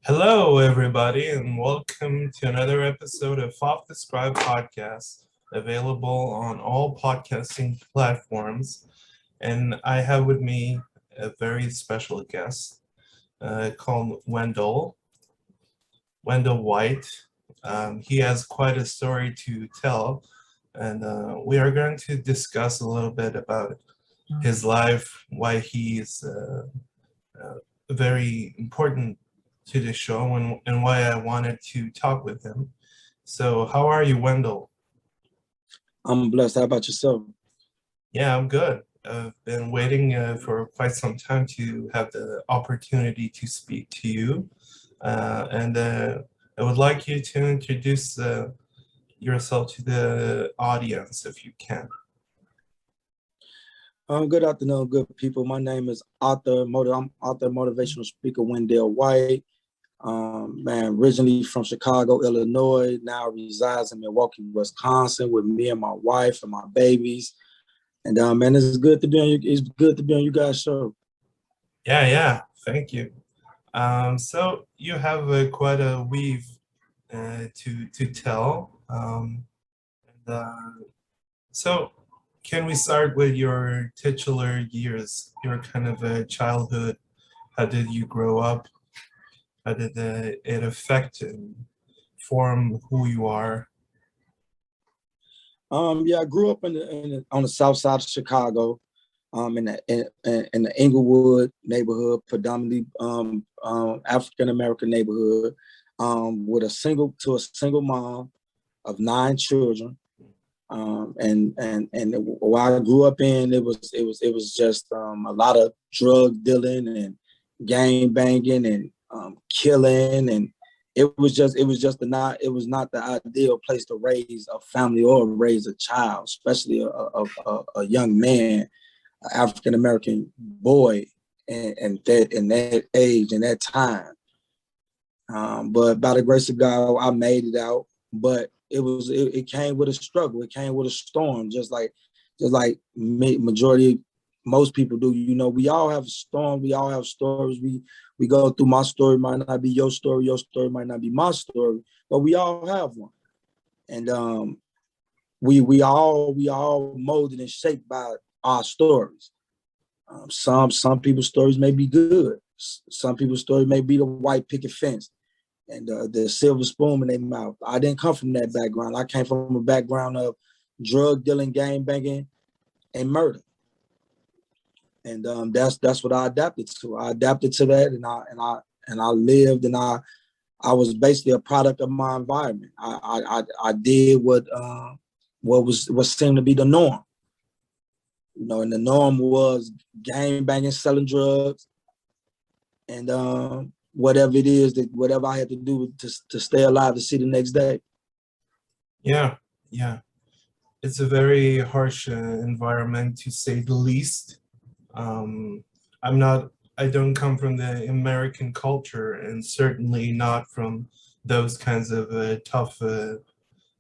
Hello, everybody, and welcome to another episode of Thoth the Scribe podcast, available on all podcasting platforms. And I have with me a very special guest called Wendell White. He has quite a story to tell, and we are going to discuss a little bit about his life, why he's very important to the show, and why I wanted to talk with him. So, how are you, Wendell? I'm blessed. How about yourself? Yeah, I'm good. I've been waiting for quite some time to have the opportunity to speak to you. And I would like you to introduce yourself to the audience if you can. Good afternoon, good people. My name is I'm author, motivational speaker Wendell White. Originally from Chicago, Illinois. Now resides in Milwaukee, Wisconsin, with me and my wife and my babies. And man, it's good to be on you. It's good to be on you guys' show. Yeah. Thank you. So you have quite a weave to tell. So can we start with your titular years, your kind of childhood? How did you grow up? How did it affect and form who you are? I grew up on the south side of Chicago, in the Inglewood neighborhood, predominantly African American neighborhood, with a single mom of 9 children. And where I grew up in, it was just a lot of drug dealing and gang banging and killing, and it was not the ideal place to raise a family or raise a child, especially a young man, an African American boy, and that in that age and that time. But by the grace of God, I made it out. But it came with a struggle. It came with a storm, just like most people do. You know, we all have a storm. We all have stories. We go through. My story might not be your story. Your story might not be my story, but we all have one. And we all molded and shaped by our stories. Some people's stories may be good. Some people's story may be the white picket fence and the silver spoon in their mouth. I didn't come from that background. I came from a background of drug dealing, gang banging, and murder. And that's what I adapted to. I adapted to that, and I lived, and I was basically a product of my environment. I did what seemed to be the norm. You know, and the norm was gang banging, selling drugs, and whatever it is whatever I had to do to stay alive to see the next day. Yeah. It's a very harsh environment, to say the least. I don't come from the American culture, and certainly not from those kinds of tough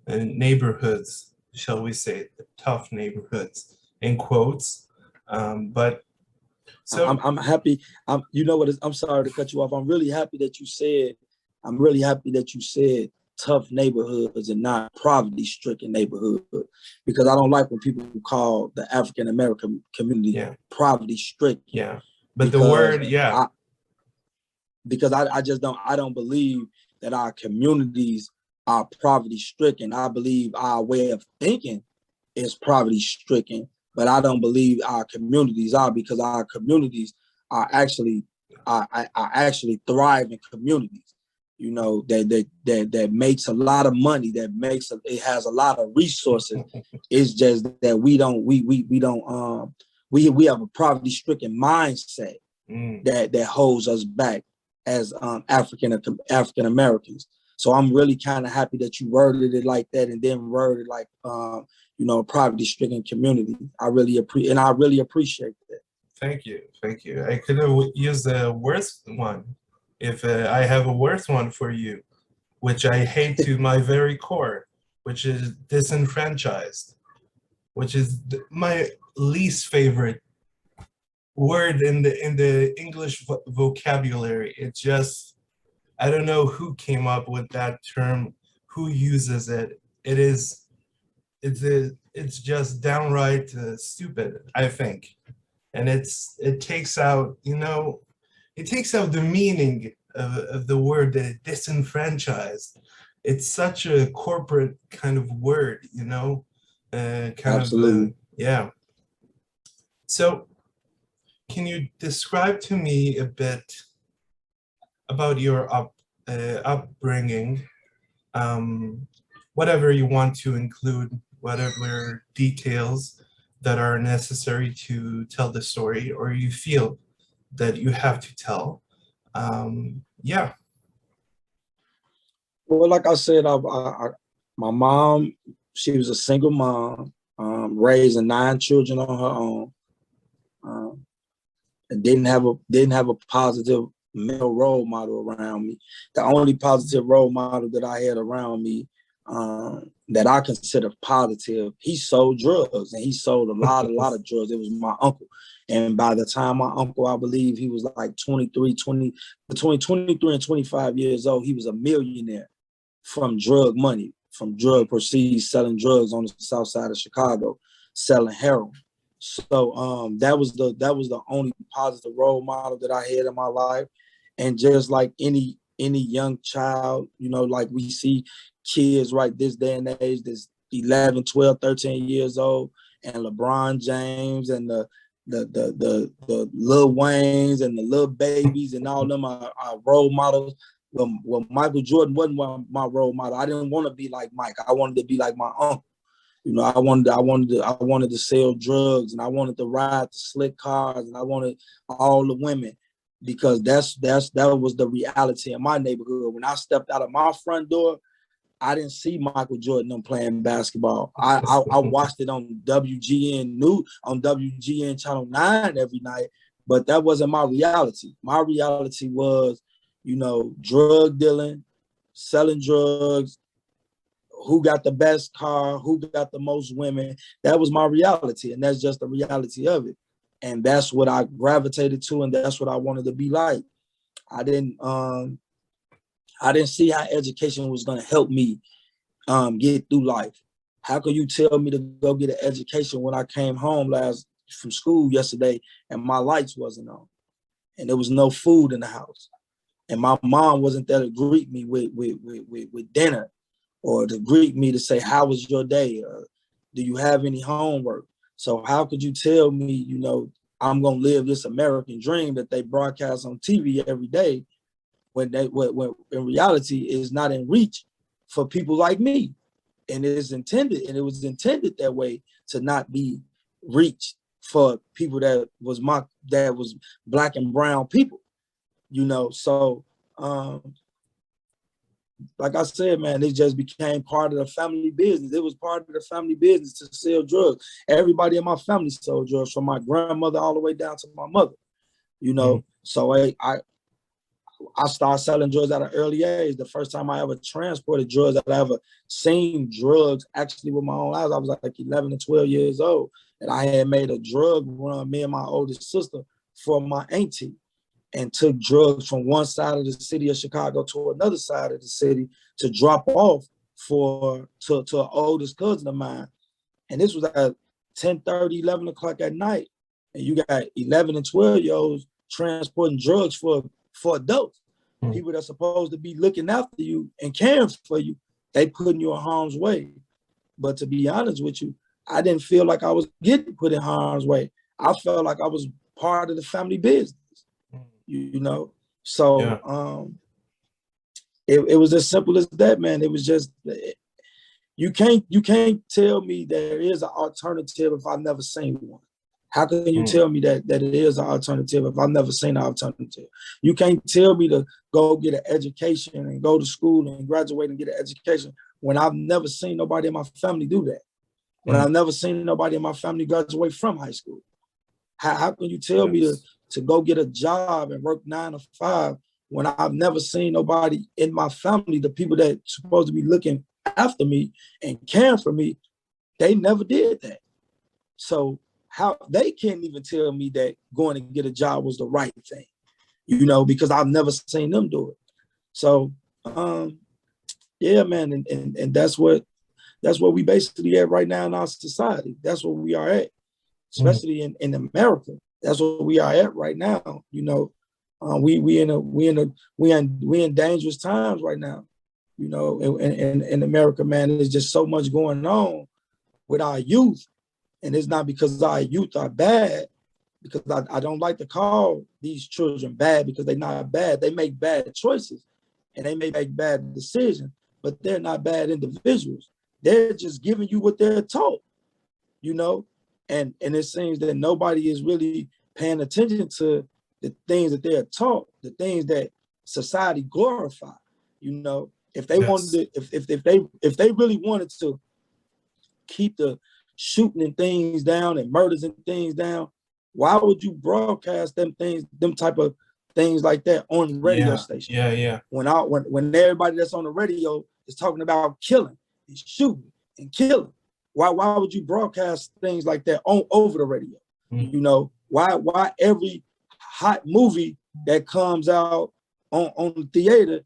neighborhoods, shall we say, tough neighborhoods in quotes. But so I'm happy. You know what? I'm sorry to cut you off. I'm really happy that you said tough neighborhoods and not poverty-stricken neighborhood, because I don't like when people call the African American community poverty-stricken. Yeah, but the word, because I don't believe that our communities are poverty-stricken. I believe our way of thinking is poverty-stricken, but I don't believe our communities are, because our communities are actually thriving communities. You know, that makes a lot of money, it has a lot of resources. It's just that we have a poverty-stricken mindset that holds us back as African Americans. So I'm really kind of happy that you worded it like that, and then worded like a poverty-stricken community. I really appreciate that. Thank you. I could have used the worst one, if I have a worse one for you, which I hate to my very core, which is disenfranchised, which is my least favorite word in the English vocabulary. It just, I don't know who came up with that term, who uses it. It's just downright stupid, I think. And it takes out, it takes out the meaning of the word disenfranchised. It's such a corporate kind of word, Absolutely. yeah. So can you describe to me a bit about your upbringing, whatever you want to include, whatever details that are necessary to tell the story, or you feel that you have to tell. Yeah. Well, like I said, my mom, she was a single mom, raising 9 children on her own, and didn't have a positive male role model around me. The only positive role model that I had around me, that I consider positive, he sold drugs, and he sold a lot of drugs. It was my uncle. And by the time my uncle, I believe he was like between 23 and 25 years old, he was a millionaire from drug money, from drug proceeds, selling drugs on the south side of Chicago, selling heroin. So that was the only positive role model that I had in my life. And just like any young child, like we see kids right this day and age, that's 11, 12, 13 years old, and LeBron James and the Lil Waynes and the Lil Babies and all them are role models. Well, Michael Jordan wasn't my role model. I didn't want to be like Mike. I wanted to be like my uncle. I wanted to sell drugs, and I wanted to ride the slick cars, and I wanted all the women, because that was the reality in my neighborhood. When I stepped out of my front door, I didn't see Michael Jordan playing basketball. I watched it on WGN Channel 9 every night, but that wasn't my reality. My reality was, drug dealing, selling drugs, who got the best car, who got the most women. That was my reality, and that's just the reality of it. And that's what I gravitated to, and that's what I wanted to be like. I didn't see how education was going to help me get through life. How could you tell me to go get an education when I came home from school yesterday and my lights wasn't on, and there was no food in the house, and my mom wasn't there to greet me with dinner, or to greet me to say, how was your day? Do you have any homework? So how could you tell me, I'm going to live this American dream that they broadcast on TV every day, when in reality is not in reach for people like me? And it was intended that way, to not be reached for people that was Black and brown people, So like I said, man, it just became part of the family business. It was part of the family business to sell drugs. Everybody in my family sold drugs, from my grandmother all the way down to my mother, So I started selling drugs at an early age. The first time I ever transported drugs, that I ever seen drugs actually with my own eyes, I was like 11 and 12 years old. And I had made a drug run, me and my oldest sister, for my auntie, and took drugs from one side of the city of Chicago to another side of the city to drop off to an oldest cousin of mine. And this was at 10:30, 11 o'clock at night. And you got 11 and 12-year-olds transporting drugs for adults. People that's supposed to be looking after you and caring for you, they putting you in harm's way. But to be honest with you, I didn't feel like I was getting put in harm's way. I felt like I was part of the family business. So Yeah. it was as simple as that, man. It was just, you can't tell me there is an alternative if I've never seen one. How can you tell me that it is an alternative if I've never seen an alternative? You can't tell me to go get an education and go to school and graduate and get an education when I've never seen nobody in my family do that. When I've never seen nobody in my family graduate from high school. How can you tell me to go get a job and work 9 to 5 when I've never seen nobody in my family, the people that supposed to be looking after me and caring for me, they never did that. So how they can't even tell me that going to get a job was the right thing, because I've never seen them do it. So yeah, man, and that's what we basically at right now in our society. That's where we are at, especially in America. That's what we are at right now. You know, we in dangerous times right now. You know, in America, man, there's just so much going on with our youth, and it's not because our youth are bad. Because I don't like to call these children bad because they're not bad. They make bad choices and they may make bad decisions, but they're not bad individuals. They're just giving you what they're taught, you know? And it seems that nobody is really paying attention to the things that they're taught, the things that society glorify, you know? If they wanted to, if they really wanted to keep the shooting and things down and murders and things down, why would you broadcast them type of things like that on radio stations? Yeah. When everybody that's on the radio is talking about killing and shooting and killing, why would you broadcast things like that over the radio? You know, why every hot movie that comes out on the theater,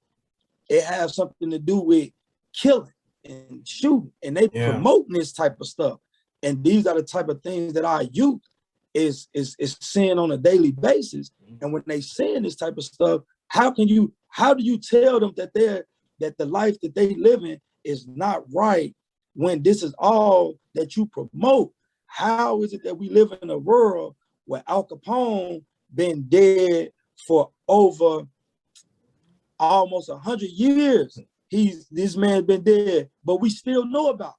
it has something to do with killing and shooting, and they promoting this type of stuff. And these are the type of things that our youth is seeing on a daily basis. And when they seeing this type of stuff, how do you tell them that the life that they live in is not right when this is all that you promote? How is it that we live in a world where Al Capone been dead for over almost 100 years? This man's been dead, but we still know about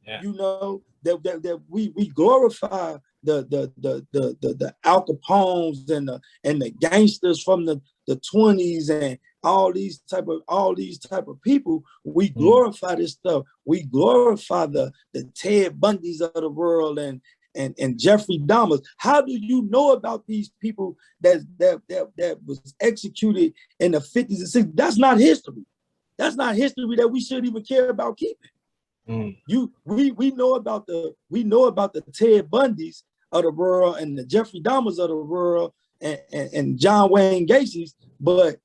him. You know, that we glorify the Al Capones and the gangsters from the 20s and all these type of people. We glorify this stuff. We glorify the Ted Bundys of the world and Jeffrey Dahmer. How do you know about these people that was executed in the 50s and 60s? That's not history. That's not history that we should even care about keeping. We know about the Ted Bundys of the world and the Jeffrey Dahmers of the world and John Wayne Gacy's, but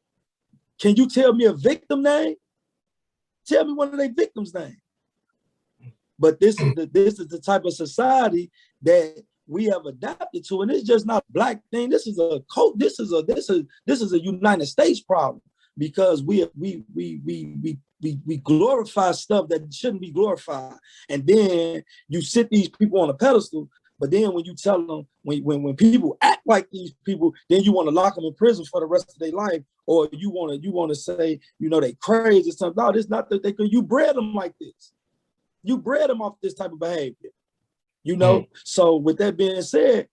can you tell me a victim name? Tell me one of their victims' name. But this is the type of society that we have adapted to, and it's just not a black thing. This is a cult. This is a United States problem, because we glorify stuff that shouldn't be glorified, and then you sit these people on a pedestal. But then when you tell them, when people act like these people, then you want to lock them in prison for the rest of their life, or you want to say, you know, they crazy or something. No, it's not that you bred them like this. You bred them off this type of behavior, you know. So with that being said,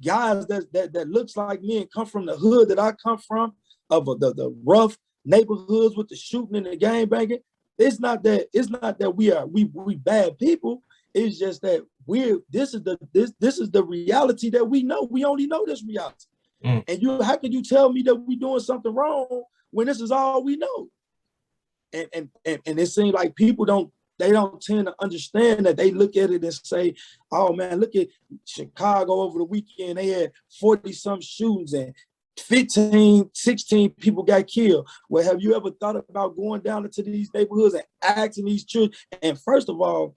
guys that looks like me and come from the hood that I come from, of the rough neighborhoods with the shooting and the gang banging, it's not that we bad people. It's just that this is the reality that we know. We only know this reality. And how can you tell me that we doing something wrong when this is all we know? And it seems like people don't tend to understand that. They look at it and say, oh man, look at Chicago over the weekend. They had 40-some shootings and 15, 16 people got killed. Well, have you ever thought about going down into these neighborhoods and asking these children? And first of all,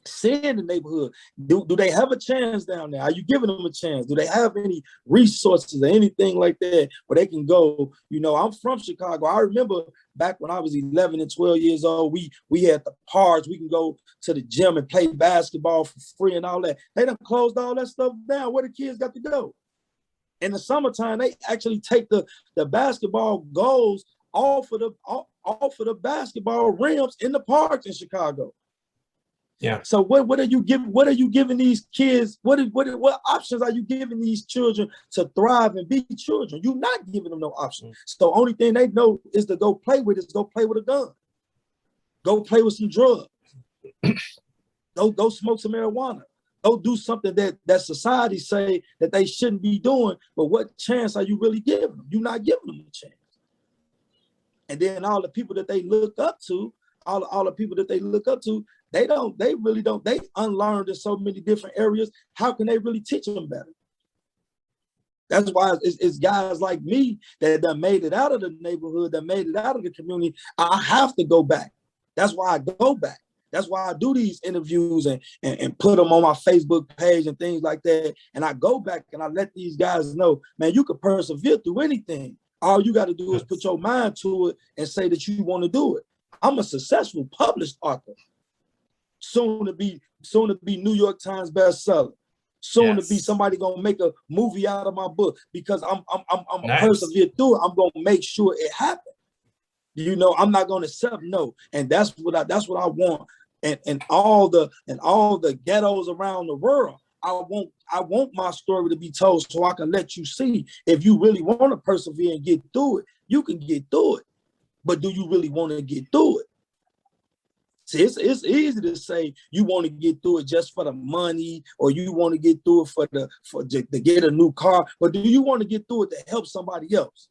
seeing the neighborhood, do they have a chance down there? Are you giving them a chance? Do they have any resources or anything like that where they can go? You know, I'm from Chicago. I remember back when I was 11 and 12 years old, we had the parks. We can go to the gym and play basketball for free and all that. They done closed all that stuff down. Where the kids got to go? In the summertime, they actually take the basketball goals off of the basketball rims in the parks in Chicago. Yeah. So what are you giving these kids? What options are you giving these children to thrive and be children? You're not giving them no options. So the only thing they know is to go play with a gun. Go play with some drugs. Go smoke some marijuana. Go do something that society say that they shouldn't be doing. But what chance are you really giving them? You're not giving them a chance. And then all the people that they look up to, they unlearned in so many different areas. How can they really teach them better? That's why it's guys like me that made it out of the neighborhood, that made it out of the community. I have to go back. That's why I go back. That's why I do these interviews and put them on my Facebook page and things like that. And I go back and I let these guys know, man, you can persevere through anything. All you got to do is put your mind to it and say that you want to do it. I'm a successful published author. Soon to be New York Times bestseller. Soon to be somebody gonna make a movie out of my book because I'm nice. persevere through it. I'm gonna make sure it happens. You know, I'm not gonna accept no, and that's what I want. And all the ghettos around the world, I want my story to be told so I can let you see if you really want to persevere and get through it, you can get through it. But do you really want to get through it? See, it's easy to say you want to get through it just for the money, or you want to get through it to get a new car. But do you want to get through it to help somebody else?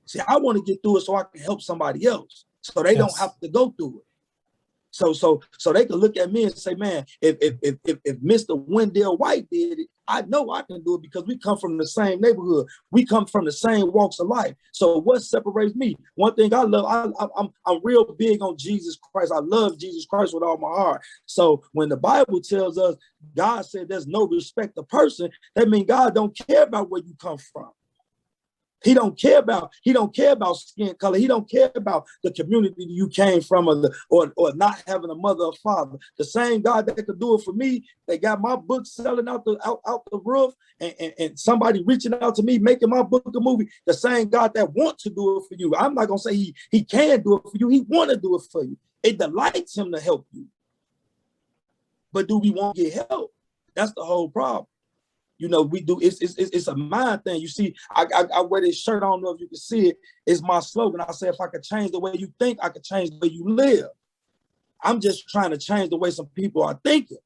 See, I want to get through it so I can help somebody else, so they don't have to go through it. So they can look at me and say, man, if Mr. Wendell White did it, I know I can do it because we come from the same neighborhood. We come from the same walks of life. So what separates me? One thing I love, I'm real big on Jesus Christ. I love Jesus Christ with all my heart. So when the Bible tells us, God said there's no respect of person, that means God don't care about where you come from. He don't care about skin color. He don't care about the community you came from or not having a mother or father. The same God that could do it for me, they got my book selling out the roof and somebody reaching out to me, making my book a movie. The same God that wants to do it for you. I'm not gonna say he can do it for you. He want to do it for you. It delights him to help you. But do we want to get help? That's the whole problem. You know, we do. It's a mind thing. You see, I wear this shirt. I don't know if you can see it. It's my slogan. I say, if I could change the way you think, I could change the way you live. I'm just trying to change the way some people are thinking.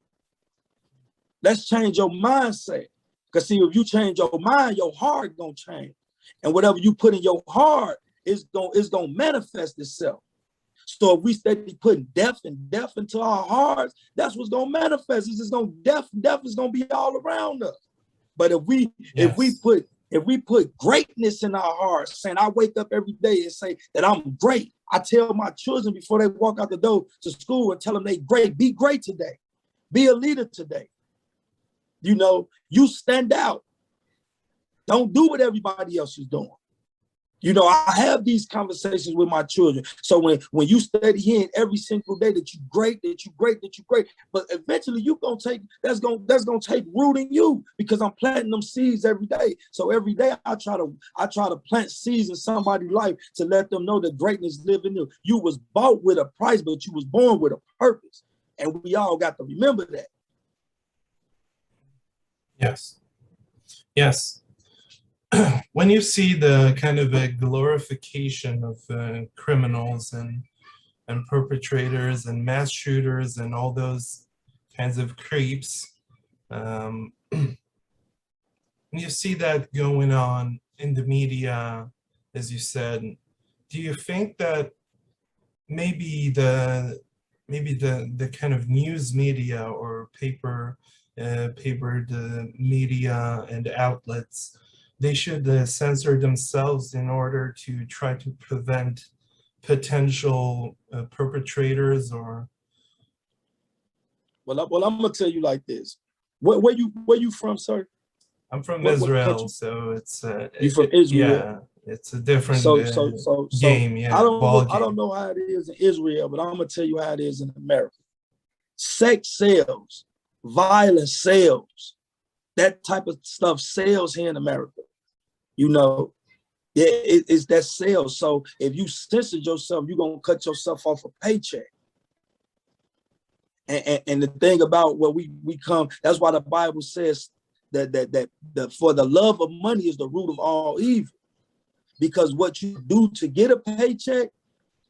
Let's change your mindset. Because see, if you change your mind, your heart gonna change. And whatever you put in your heart is gonna manifest itself. So if we steady putting death into our hearts, that's what's gonna manifest. It's just death is gonna be all around us. But if we put greatness in our hearts, saying I wake up every day and say that I'm great. I tell my children before they walk out the door to school and tell them they great. Be great today. Be a leader today. You know, you stand out. Don't do what everybody else is doing. You know, I have these conversations with my children. So when you study hearing every single day that you're great, but eventually that's gonna take root in you because I'm planting them seeds every day. So every day I try to plant seeds in somebody's life to let them know that greatness lives in you. You was bought with a price, but you was born with a purpose. And we all got to remember that. Yes. Yes. When you see the kind of a glorification of criminals and perpetrators and mass shooters and all those kinds of creeps, when you see that going on in the media, as you said, do you think that maybe the kind of news media or papered media and outlets, they should censor themselves in order to try to prevent potential perpetrators? Or well, I'm gonna tell you like this. Where you from, sir? I'm from Israel, so it's you from Israel? Yeah, it's a different game. Yeah, I don't know how it is in Israel, but I'm gonna tell you how it is in America. Sex sells, violence sells, that type of stuff sells here in America. You know, it's that sales. So if you censor yourself, you're gonna cut yourself off a paycheck. And the thing about where we come, that's why the Bible says that for the love of money is the root of all evil. Because what you do to get a paycheck,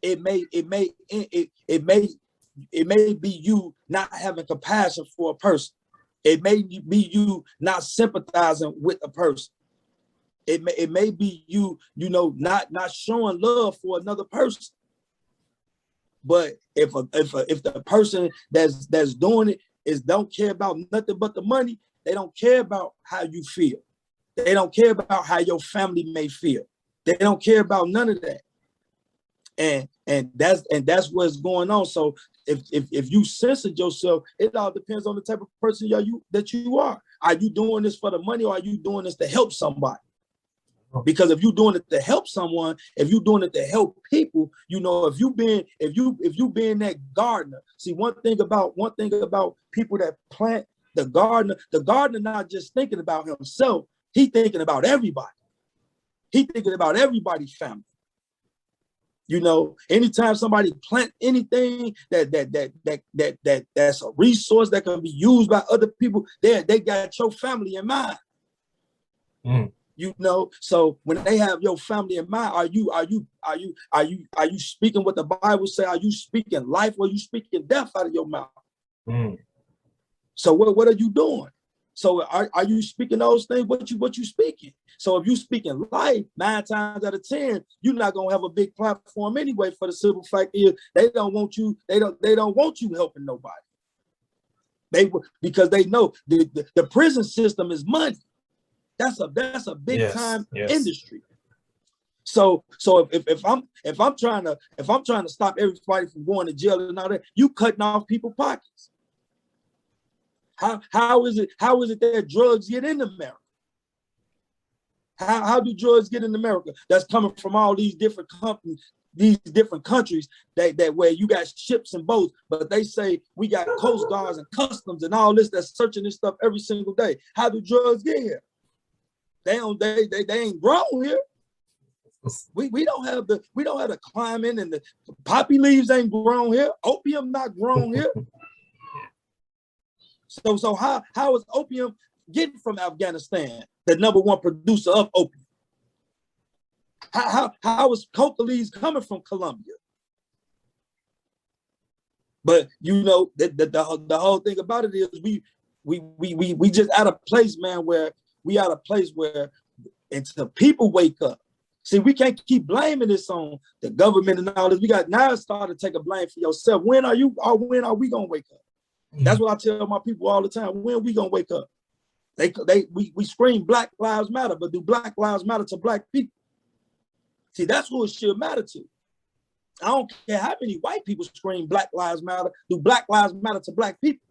it may be you not having compassion for a person. It may be you not sympathizing with a person. It may be you not showing love for another person. But if the person that's doing it don't care about nothing but the money, they don't care about how you feel. They don't care about how your family may feel. They don't care about none of that. And that's what's going on. So if you censor yourself, it all depends on the type of person that you are. Are you doing this for the money, or are you doing this to help somebody? Because if you're doing it to help someone, if you're doing it to help people, you know, if you being that gardener. See, one thing about people that plant, the gardener not just thinking about himself, he thinking about everybody. He thinking about everybody's family. You know, anytime somebody plant anything that's a resource that can be used by other people, they got your family in mind. Mm. You know, so when they have your family in mind, are you speaking what the Bible says? Are you speaking life, or are you speaking death out of your mouth? Mm. So what are you doing? So are you speaking those things? What you speaking? So if you speaking life, 9 times out of 10, you're not gonna have a big platform anyway. For the simple fact is, they don't want you. They don't want you helping nobody. Because they know the prison system is money. That's a big time industry. So if I'm trying to stop everybody from going to jail and all that, you cutting off people's pockets. How is it that drugs get in America? How do drugs get in America? That's coming from all these different companies, these different countries that where you got ships and boats, but they say we got coast guards and customs and all this that's searching this stuff every single day. How do drugs get here? They ain't grown here. We don't have the climate, and the poppy leaves ain't grown here. Opium not grown here. So how is opium getting from Afghanistan, the #1 producer of opium? How is coca leaves coming from Colombia? But you know the whole thing about it is we just at a place, man, where until people wake up. See, we can't keep blaming this on the government and all this. We got now started to take a blame for yourself. When are we gonna wake up? That's what I tell my people all the time. When are we gonna wake up? We scream Black Lives Matter, but do Black Lives Matter to Black people? See, that's who it should matter to. I don't care how many white people scream Black Lives Matter. Do Black Lives Matter to Black people?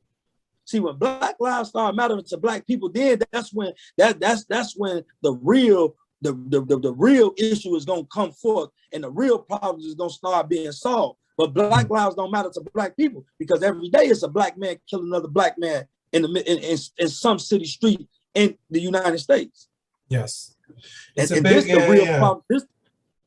See, when Black lives start mattering to Black people, then that's when the real issue is gonna come forth, and the real problems is gonna start being solved. But Black lives don't matter to Black people, because every day it's a Black man killing another Black man in some city street in the United States. Yes, and this the real problem.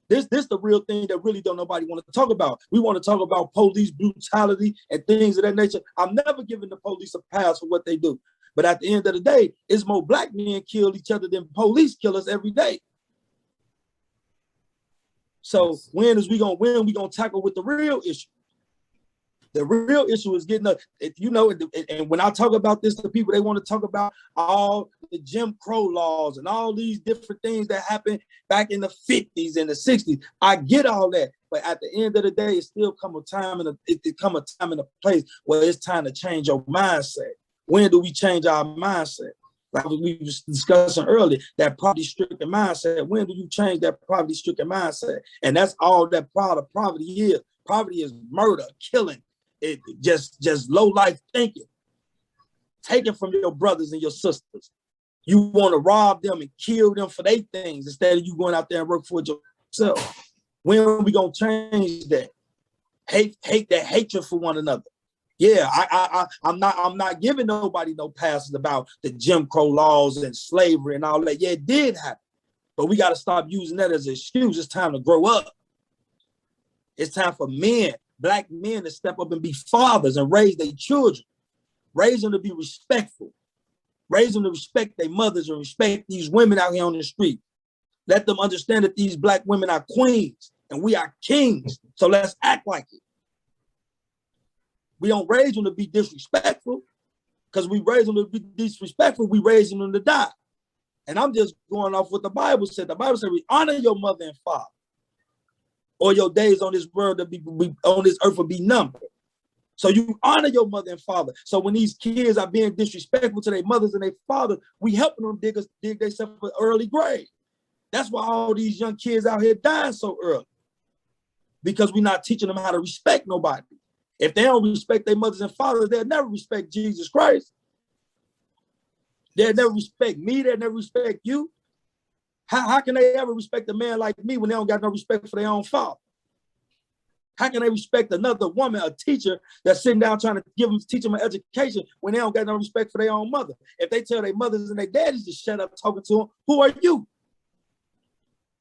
This the real thing that really don't nobody want to talk about. We want to talk about police brutality and things of that nature. I'm never giving the police a pass for what they do. But at the end of the day, it's more Black men kill each other than police kill us every day. So when we gonna tackle with the real issue? The real issue is getting and when I talk about this to people, they want to talk about all the Jim Crow laws and all these different things that happened back in the 50s and the 60s. I get all that, but at the end of the day, it still come a time and a place where it's time to change your mindset. When do we change our mindset? Like we was discussing earlier, that poverty-stricken mindset. When do you change that poverty-stricken mindset? And that's all that poverty is. Poverty is murder, killing. It just low life thinking, taking from your brothers and your sisters. You want to rob them and kill them for their things instead of you going out there and work for it yourself. When are we gonna change that? Hate that hatred for one another. Yeah, I'm not giving nobody no passes about the Jim Crow laws and slavery and all that. Yeah, it did happen, but we got to stop using that as an excuse. It's time to grow up. It's time for men. Black men to step up and be fathers and raise their children, raise them to be respectful, raise them to respect their mothers and respect these women out here on the street. Let them understand that these Black women are queens and we are kings. So let's act like it. We don't raise them to be disrespectful, because we raise them to be disrespectful, we raise them to die. And I'm just going off what the Bible said. The Bible said we honor your mother and father, or your days on this world on this earth will be numbered. So you honor your mother and father. So when these kids are being disrespectful to their mothers and their fathers, we helping them dig themselves an early grave. That's why all these young kids out here dying so early. Because we're not teaching them how to respect nobody. If they don't respect their mothers and fathers, they'll never respect Jesus Christ. They'll never respect me. They'll never respect you. How can they ever respect a man like me when they don't got no respect for their own father? How can they respect another woman, a teacher that's sitting down trying to teach them an education when they don't got no respect for their own mother? If they tell their mothers and their daddies to shut up talking to them, who are you?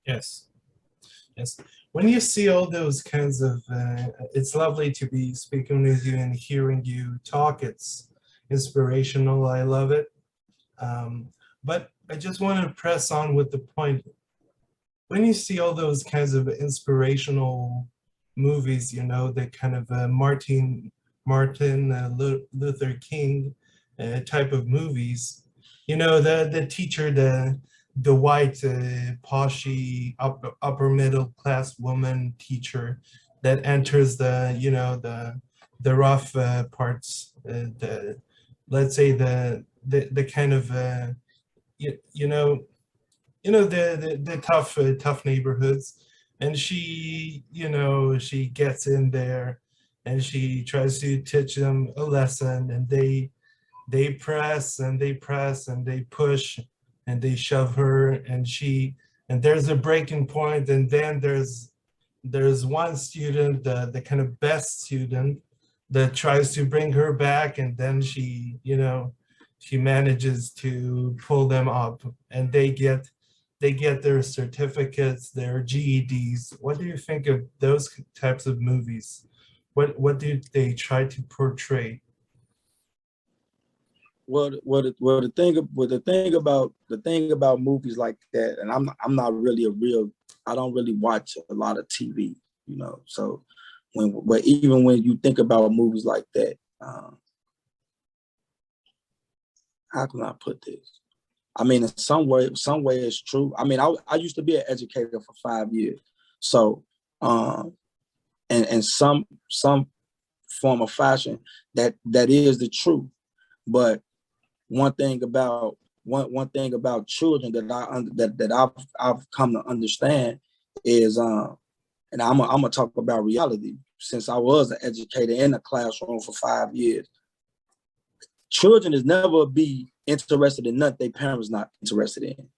Yes. Yes. When you see all those kinds of, it's lovely to be speaking with you and hearing you talk. It's inspirational. I love it. But I just want to press on with the point. When you see all those kinds of inspirational movies, you know, the kind of Martin Luther King type of movies, you know, the teacher, the white, poshy, upper middle class woman teacher that enters the, you know, the rough parts, let's say the kind of, you know, the tough neighborhoods. And she, you know, she gets in there and she tries to teach them a lesson, and they press and they press and they push and they shove her, and there's a breaking point, and then there's one student, the kind of best student, that tries to bring her back, and then she, you know, she manages to pull them up, and they get their certificates, their GEDs. What do you think of those types of movies? What do they try to portray? The thing about movies like that, and I'm not really I don't really watch a lot of TV, you know. So even when you think about movies like that, how can I put this? I mean, in some way it's true. I mean, I used to be an educator for 5 years. So, and some form of fashion, that is the truth. But one thing about children that I've come to understand is, and I'm gonna talk about reality, since I was an educator in a classroom for 5 years. Children is never be interested in nothing their parents not interested in.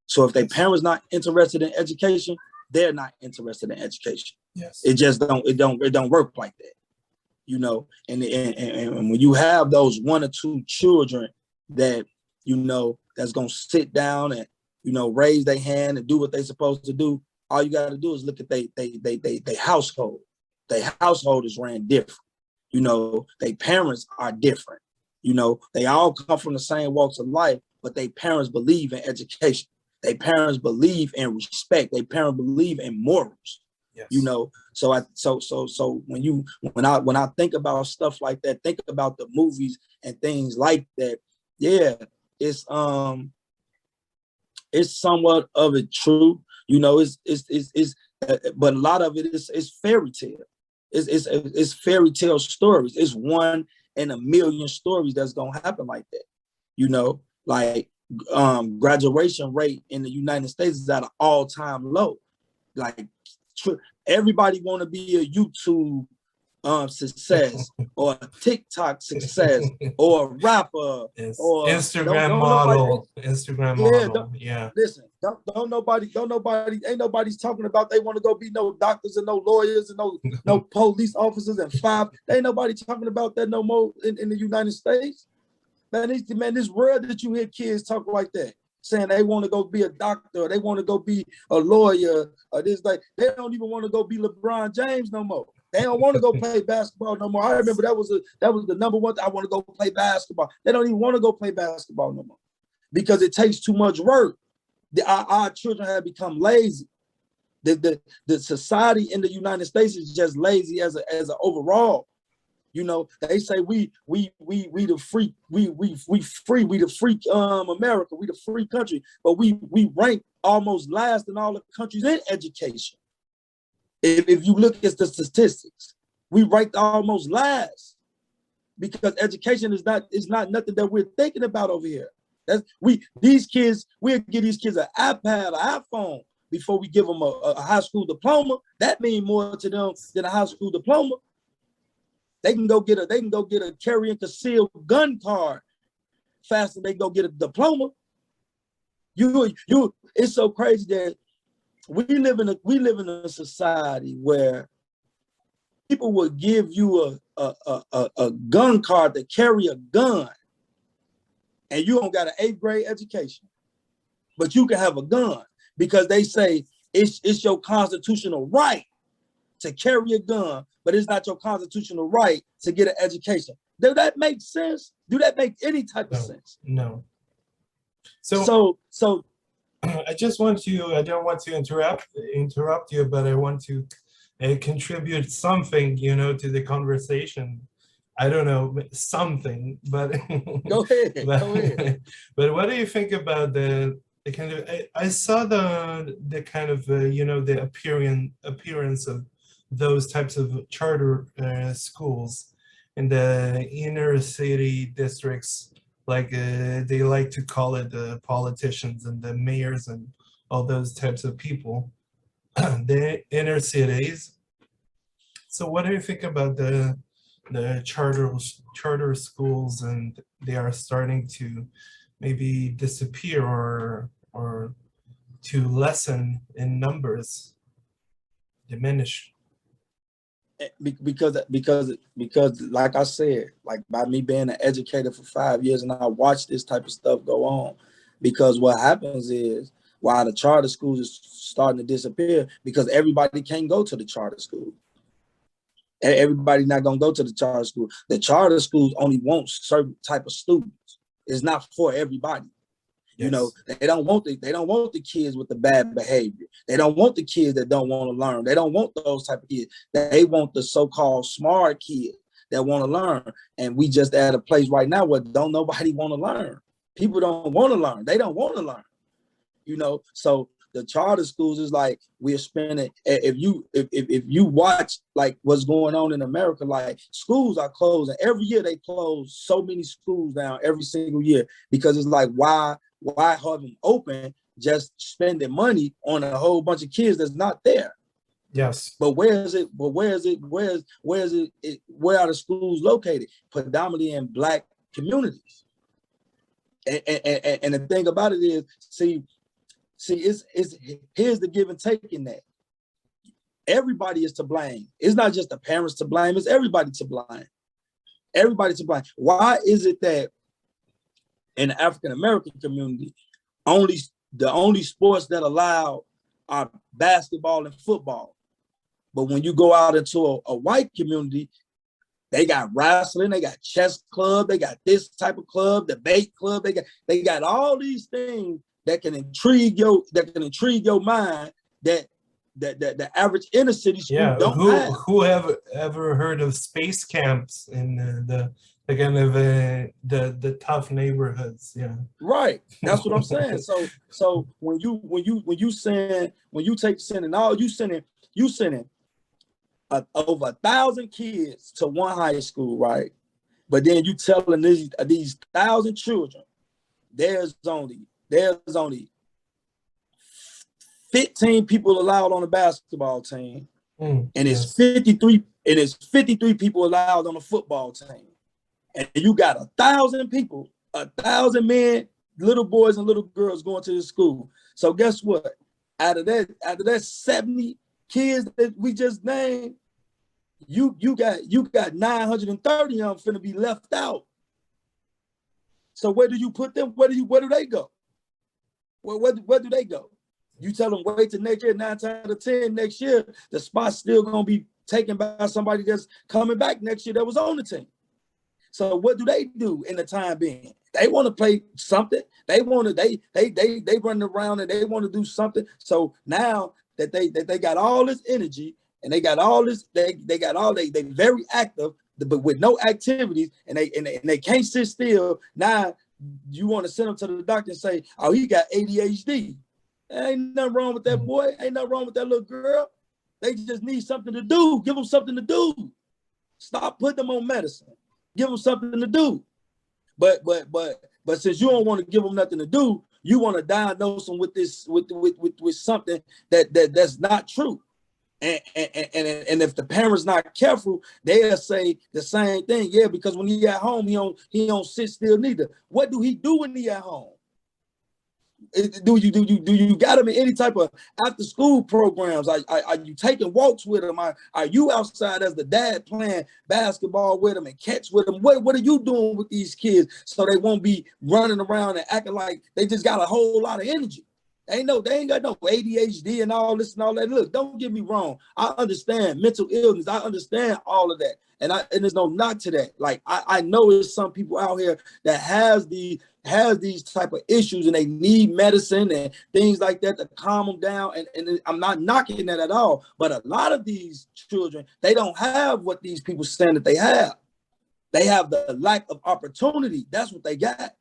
So if their parents not interested in education, they're not interested in education. Yes. It just don't work like that, you know. And when you have those 1 or 2 children that, you know, that's gonna sit down and, you know, raise their hand and do what they're supposed to do, all you got to do is look at they household. Their household is ran different. You know, their parents are different. You know, they all come from the same walks of life, but their parents believe in education. Their parents believe in respect. Their parents believe in morals. Yes. You know, so when I think about stuff like that, think about the movies and things like that. Yeah, it's somewhat of it true. You know, but a lot of it is fairy tale. It's fairy tale stories. It's 1 in a million stories that's gonna happen like that. You know, like graduation rate in the United States is at an all-time low. Like everybody want to be a YouTube success or a TikTok success or a rapper or Instagram model. Yeah. Listen, ain't nobody's talking about they want to go be no doctors and no lawyers and no police officers and ain't nobody talking about that no more in the United States. Man, this world that you hear kids talk like that, saying they want to go be a doctor, or they want to go be a lawyer, or this, like, they don't even want to go be LeBron James no more. They don't want to go play basketball no more. I remember that was the number one thing. I want to go play basketball. They don't even want to go play basketball no more because it takes too much work. Our children have become lazy. The society in the United States is just lazy as an overall. You know, they say we the freak, we the freak America, we the free country, but we rank almost last in all the countries in education. If you look at the statistics, We rank almost last because education is not nothing that we're thinking about over here. We'll give these kids an iPad, an iPhone before we give them a high school diploma. That means more to them than a high school diploma. They can go get a carry and concealed gun card faster than they go get a diploma. It's so crazy that we live in a society where people will give you a gun card to carry a gun, and you don't got an 8th grade education, but you can have a gun because they say it's your constitutional right to carry a gun, but it's not your constitutional right to get an education. Does that make sense? Do that make any type of sense? No. So I don't want to interrupt you, but I want to contribute something, to the conversation. I don't know, something, but go ahead. But what do you think about the kind of? I saw the kind of the appearance of those types of charter schools in the inner city districts, like they like to call it the politicians and the mayors and all those types of people, the inner cities. So what do you think about the charter schools, and they are starting to maybe disappear or to lessen in numbers, diminish? Because like I said, like by me being an educator for 5 years, and I watched this type of stuff go on, because what happens is why the charter schools is starting to disappear, because everybody can't go to the charter school. Everybody not gonna go to the charter school. The charter schools only want certain type of students. It's not for everybody. Yes. They don't want the kids with the bad behavior. They don't want the kids that don't want to learn. They don't want those type of kids. They want the so-called smart kids that want to learn. And we just at a place right now where don't nobody want to learn. People don't want to learn. They don't want to learn. So the charter schools is like we're spending. If you watch like what's going on in America, like schools are closing every year. They close so many schools down every single year, because it's like why have them open, just spending money on a whole bunch of kids that's not there. Yes. But where are the schools located? Predominantly in Black communities. And the thing about it is, see, it's here's the give and take in that. Everybody is to blame. It's not just the parents to blame, it's everybody to blame. Everybody to blame. Why is it that in the African American community, the only sports that allow are basketball and football? But when you go out into a white community, they got wrestling, they got chess club, they got this type of club, debate club, they got all these things that can intrigue your mind that the average inner city school don't have. Who have ever heard of space camps in the kind of the tough neighborhoods? Yeah, right. That's what I'm saying. So when you sending over 1,000 kids to one high school, right? But then you telling these 1,000 children, there's only 15 people allowed on the basketball team, and it's 53 people allowed on the football team, and you got 1,000 people, 1,000 men, little boys and little girls going to the school. So guess what? Out of that 70 kids that we just named, you got 930 of them finna be left out. So where do you put them? Where do they go? Where do they go? You tell them wait till next year, 9 times out of 10 next year, the spot's still gonna be taken by somebody that's coming back next year that was on the team. So what do they do in the time being? They want to play something. They run around and they want to do something. So now that they got all this energy and they got all this, they very active, but with no activities, and they can't sit still. Now you want to send them to the doctor and say, oh, he got ADHD. Ain't nothing wrong with that boy. Ain't nothing wrong with that little girl. They just need something to do. Give them something to do. Stop putting them on medicine. Give them something to do. But since you don't want to give them nothing to do, you want to diagnose them with this with something that's not true. And if the parents not careful, they'll say the same thing. Yeah, because when he at home, he don't sit still neither. What do he do when he at home? Do you got him in any type of after school programs? Are you taking walks with him? Are you outside as the dad playing basketball with him and catch with him? What are you doing with these kids so they won't be running around and acting like they just got a whole lot of energy? They ain't got no ADHD and all this and all that. Look, don't get me wrong. I understand mental illness. I understand all of that. And there's no knock to that. Like I know there's some people out here that has these type of issues and they need medicine and things like that to calm them down. And I'm not knocking that at all. But a lot of these children, they don't have what these people saying that they have. They have the lack of opportunity. That's what they got.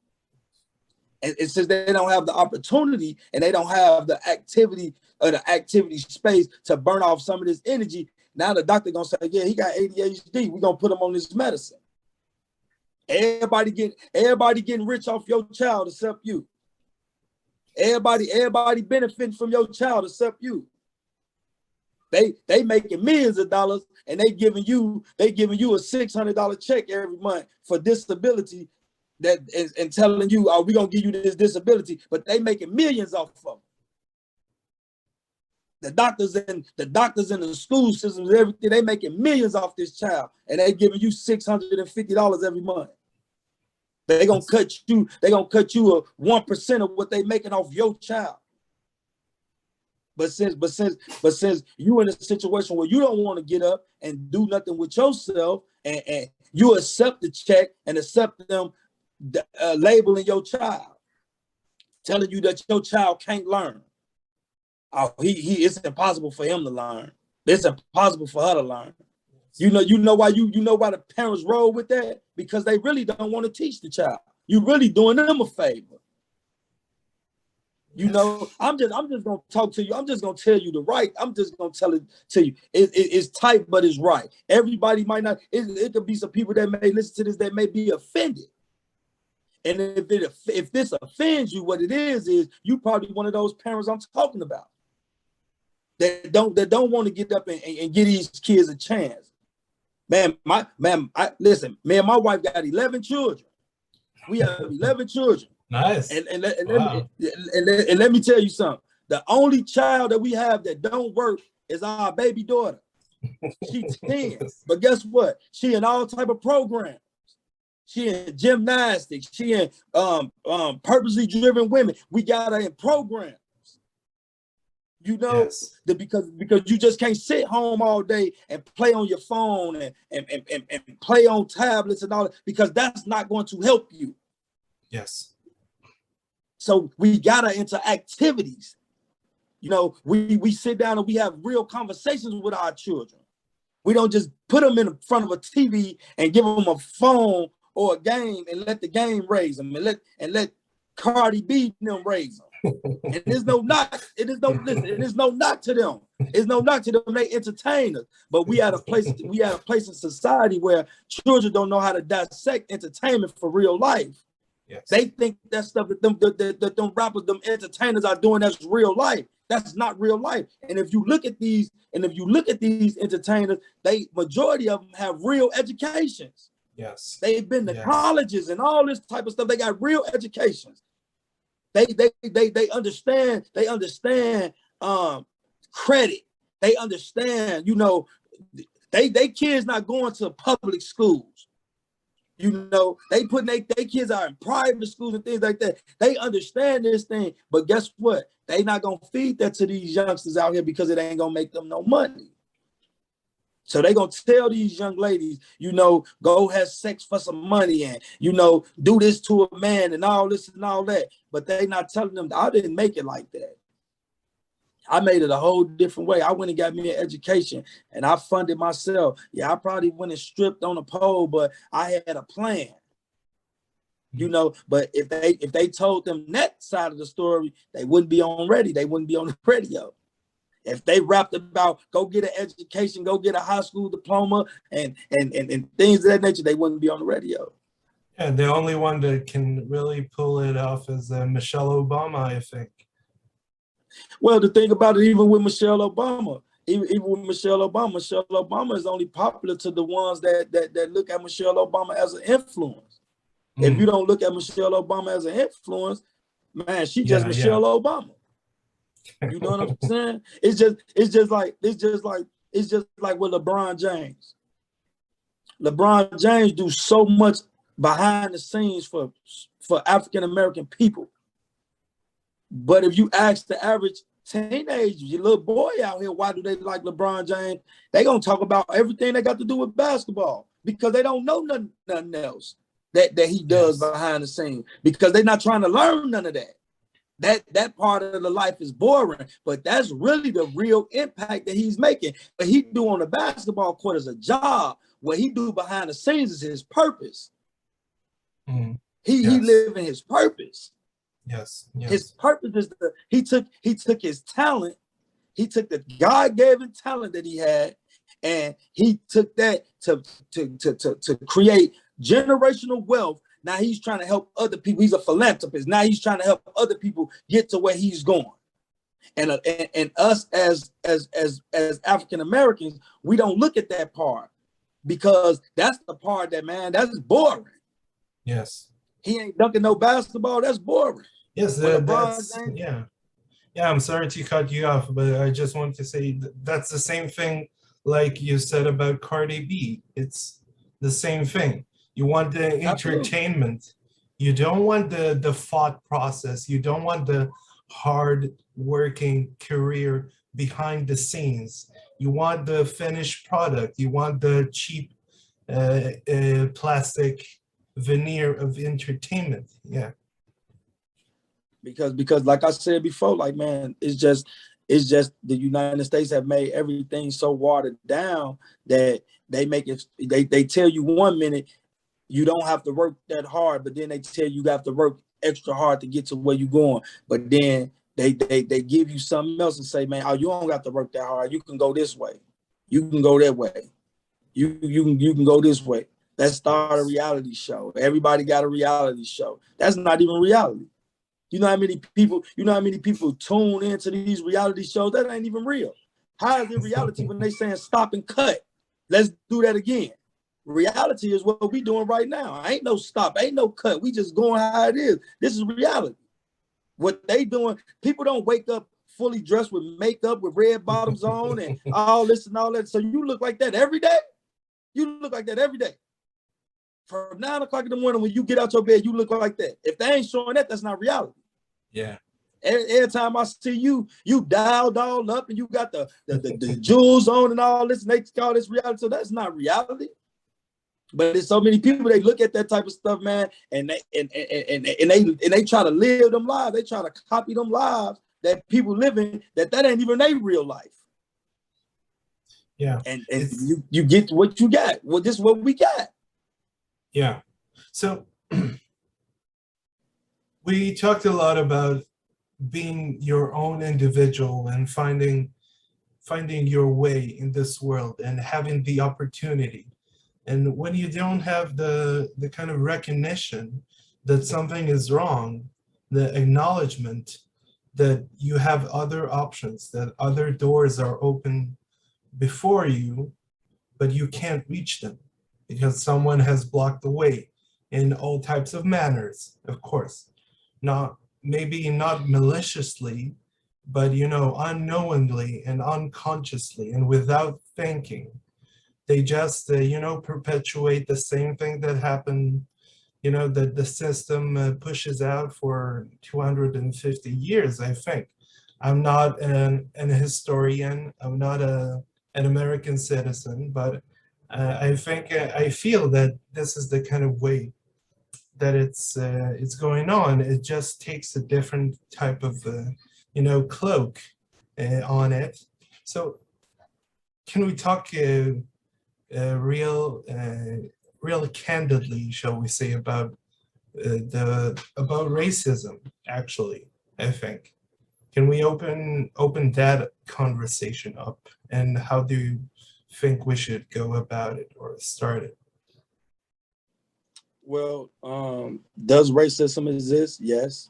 And since they don't have the opportunity and they don't have the activity or the activity space to burn off some of this energy, now the doctor gonna say, yeah, he got ADHD. We're gonna put him on this medicine. Everybody getting rich off your child except you. Everybody benefiting from your child except you. They making millions of dollars and they giving you a $600 check every month for disability. That is, and telling you, oh, we're gonna give you this disability, but they making millions off of it. The doctors in the school systems, everything, they making millions off this child, and they giving you $650 every month. They gonna cut you a 1% of what they making off your child. But since you in a situation where you don't want to get up and do nothing with yourself, and you accept the check and accept them labeling your child, telling you that your child can't learn. Oh, it's impossible for him to learn. It's impossible for her to learn. You know why the parents roll with that? Because they really don't want to teach the child. You really doing them a favor. You know, I'm just gonna talk to you. I'm just gonna tell you the right. I'm just gonna tell it to you. It's tight, but it's right. Everybody might not. It could be some people that may listen to this that may be offended. And if this offends you, what it is you probably one of those parents I'm talking about that don't want to get up and give these kids a chance. Listen, me and my wife got 11 children. We have 11 children. Nice. And let me tell you something. The only child that we have that don't work is our baby daughter. She's 10, but guess what? She in all type of programs. She in gymnastics. She in purposely driven women. We got her in programs. You know, yes. Because you just can't sit home all day and play on your phone and play on tablets and all that, because that's not going to help you. Yes. So we got her into activities. You know, we sit down and we have real conversations with our children. We don't just put them in front of a TV and give them a phone or a game and let the game raise them and let Cardi B them raise them. And there's no knock. It is no knock to them. It's no knock to them. They entertain us. But we at a place in society where children don't know how to dissect entertainment for real life. Yes. They think that stuff that them rappers, them entertainers are doing, that's real life. That's not real life. And if you look at these entertainers, majority of them have real educations. Yes. They've been to colleges and all this type of stuff. They got real educations. They understand credit. They understand, you know, they kids not going to public schools. You know, they putting they kids are in private schools and things like that. They understand this thing, but guess what? They not gonna feed that to these youngsters out here because it ain't gonna make them no money. So they gonna tell these young ladies, you know, go have sex for some money and, you know, do this to a man and all this and all that. But they not telling them, I didn't make it like that. I made it a whole different way. I went and got me an education and I funded myself. Yeah, I probably went and stripped on a pole, but I had a plan. You know, but if they told them that side of the story, they wouldn't be on radio. They wouldn't be on the radio. If they rapped about go get an education, go get a high school diploma, and things of that nature, they wouldn't be on the radio. And the only one that can really pull it off is Michelle Obama, I think. Well, the thing about it, even with Michelle Obama, even with Michelle Obama is only popular to the ones that look at Michelle Obama as an influence. If you don't look at Michelle Obama as an influence, man, she just Michelle Obama. You know what I'm saying? It's just like with LeBron James. LeBron James do so much behind the scenes for African American people. But if you ask the average teenager, your little boy out here, why do they like LeBron James? They gonna talk about everything that got to do with basketball because they don't know nothing else that he does behind the scenes because they're not trying to learn none of that. That part of the life is boring, but that's really the real impact that he's making. What he do on the basketball court is a job. What he do behind the scenes is his purpose. He living his purpose. Yes. His purpose is he took his talent, he took the God-given talent that he had, and he took that to create generational wealth. Now he's trying to help other people. He's a philanthropist. Now he's trying to help other people get to where he's going. And us as African Americans, we don't look at that part because that's the part that's boring. Yes. He ain't dunking no basketball. That's boring. Yes, yeah. I'm sorry to cut you off, but I just want to say that's the same thing like you said about Cardi B. It's the same thing. You want the entertainment. You don't want the thought process. You don't want the hard working career behind the scenes. You want the finished product. You want the cheap plastic veneer of entertainment. Yeah. Because like I said before, like, man, it's just the United States have made everything so watered down that they make it, they tell you 1 minute you don't have to work that hard, but then they tell you have to work extra hard to get to where you're going. But then they give you something else and say, man, oh, you don't have to work that hard. You can go this way. You can go that way. You can go this way. Let's start a reality show. Everybody got a reality show. That's not even reality. You know how many people tune into these reality shows? That ain't even real. How is it reality when they saying stop and cut? Let's do that again. Reality is what we doing right now. Ain't no stop, ain't no cut. We just going how it is. This is reality. What they doing, people don't wake up fully dressed with makeup, with red bottoms on and all this and all that. So you look like that every day? You look like that every day. From 9 o'clock in the morning, when you get out your bed, you look like that. If they ain't showing that, that's not reality. Yeah. Every time I see you dialed all up and you got the jewels on and all this, and they call this reality. So that's not reality. But there's so many people, they look at that type of stuff, man, and they try to live them lives. They try to copy them lives that people living that ain't even their real life. Yeah. And you get what you got. Well, this is what we got. Yeah. So we talked a lot about being your own individual and finding your way in this world and having the opportunity. And when you don't have the kind of recognition that something is wrong, the acknowledgement that you have other options, that other doors are open before you, but you can't reach them because someone has blocked the way in all types of manners, of course. Maybe not maliciously, but unknowingly and unconsciously and without thinking. They just, perpetuate the same thing that happened, that the system pushes out for 250 years, I think. I'm not an historian. I'm not an American citizen, but I feel that this is the kind of way that it's going on. It just takes a different type of, cloak on it. So can we talk real candidly, shall we say, about racism, actually, I think. can we open that conversation up? And how do you think we should go about it or start it? Well, does racism exist? Yes.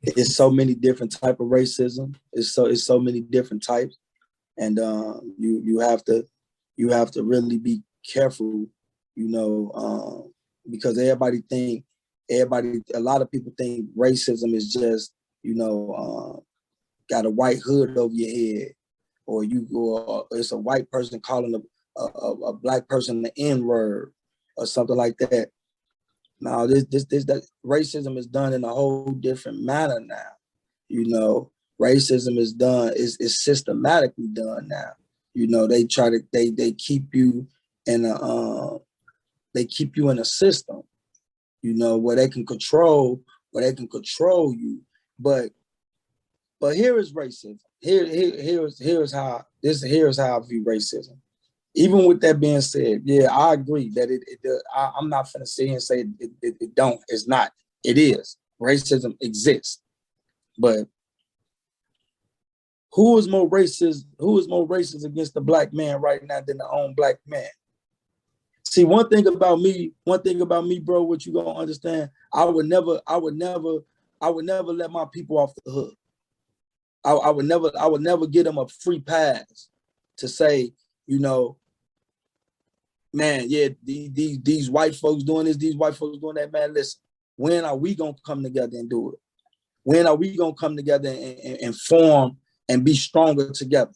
It's so many different type of racism. It's so many different types, and you have to really be careful, because a lot of people think racism is just got a white hood over your head, or it's a white person calling a black person the N-word or something like that. Now, that racism is done in a whole different manner now. Racism is systematically done now. They try to they keep you in a system, where they can control you. But here is racism. Here's how I view racism. Even with that being said, yeah, I agree that I'm not finna sit here and say it don't. It's not. It is. Racism exists. But who is more racist against the black man right now than the own black man? See, one thing about me, bro, what you gonna understand, I would never let my people off the hook. I would never give them a free pass to say, man, yeah, these white folks doing this, these white folks doing that, man. Listen, when are we gonna come together and do it? When are we gonna come together and form and be stronger together?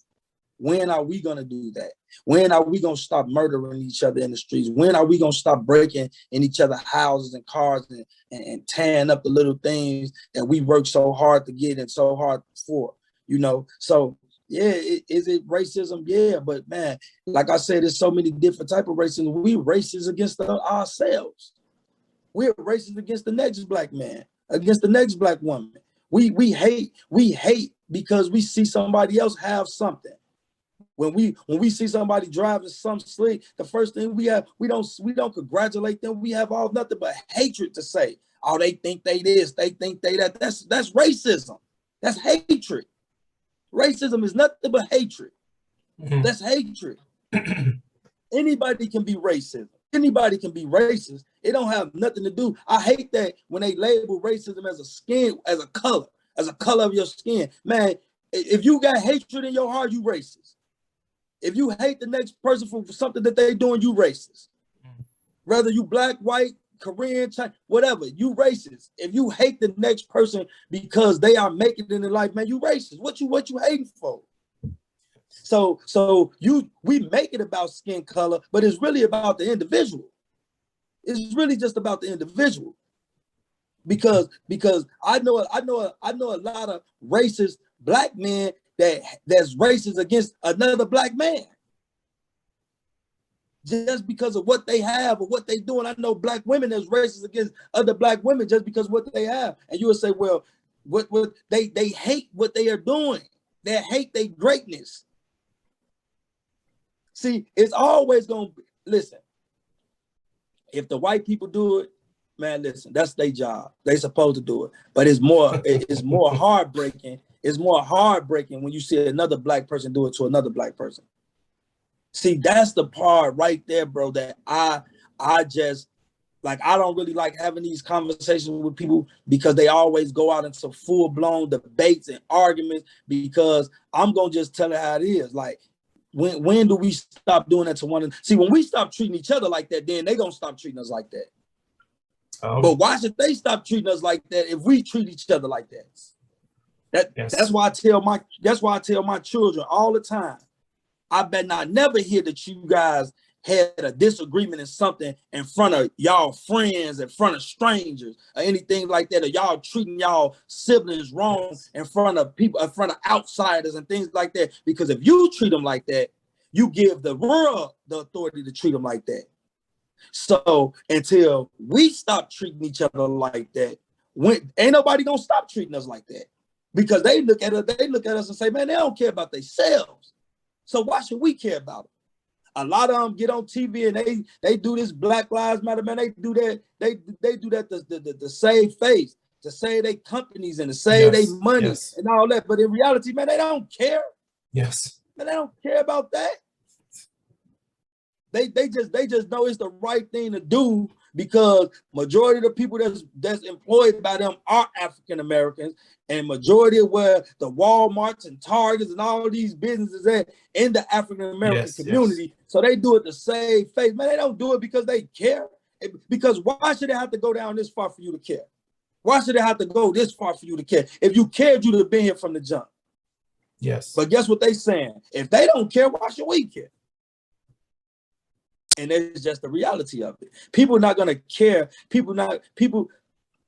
When are we gonna do that? When are we gonna stop murdering each other in the streets? When are we gonna stop breaking in each other's houses and cars and tearing up the little things that we work so hard to get and so hard for? So yeah, is it racism? Yeah, but man, like I said, there's so many different type of racism. We racist against ourselves. We're racist against the next black man, against the next black woman. We hate because we see somebody else have something. When we see somebody driving some slick, the first thing we don't congratulate them. We have all nothing but hatred to say. Oh, they think they this, they think they that. That's racism. That's hatred. Racism is nothing but hatred. Mm-hmm. That's hatred. Anybody can be racist. Anybody can be racist. It don't have nothing to do. I hate that when they label racism as a color of your skin. Man, if you got hatred in your heart, you racist. If you hate the next person for something that they're doing, you racist. Whether you black, white, Korean, Chinese, whatever, you racist. If you hate the next person because they are making it in their life, man, you racist. What you hating for? So we make it about skin color, but it's really about the individual. It's really just about the individual. Because I know a lot of racist black men that's racist against another black man. Just because of what they have or what they doing. I know black women that's racist against other black women just because of what they have. And you would say, well, what they hate what they are doing. They hate their greatness. See, it's always gonna be, listen, if the white people do it, man, listen, that's their job. They supposed to do it. But it's more heartbreaking. It's more heartbreaking when you see another black person do it to another black person. See, that's the part right there, bro, that I just, like, I don't really like having these conversations with people because they always go out into full-blown debates and arguments, because I'm going to just tell it how it is. Like, when do we stop doing that to one another? See, when we stop treating each other like that, then they going to stop treating us like that. But why should they stop treating us like that if we treat each other like that? That's why I tell my children all the time, I bet not never hear that you guys had a disagreement in something in front of y'all friends, in front of strangers, or anything like that, or y'all treating y'all siblings wrong in front of people, in front of outsiders and things like that. Because if you treat them like that, you give the world the authority to treat them like that. So until we stop treating each other like that, ain't nobody gonna stop treating us like that. Because they look at us and say, man, they don't care about themselves. So why should we care about it? A lot of them get on TV and they do this Black Lives Matter, man. They do that. They do that to save face. to save their companies and to save their money and all that. But in reality, man, they don't care. Yes. Man, they don't care about that. They just know it's the right thing to do because majority of the people that's employed by them are African Americans, and majority of where the Walmarts and Targets and all these businesses at in the African American community. So they do it to save face. Man, they don't do it because they care. Because why should it have to go down this far for you to care? Why should it have to go this far for you to care? If you cared, you'd have been here from the jump. Yes. But guess what they saying? If they don't care, why should we care? And that's just the reality of it. People not gonna care.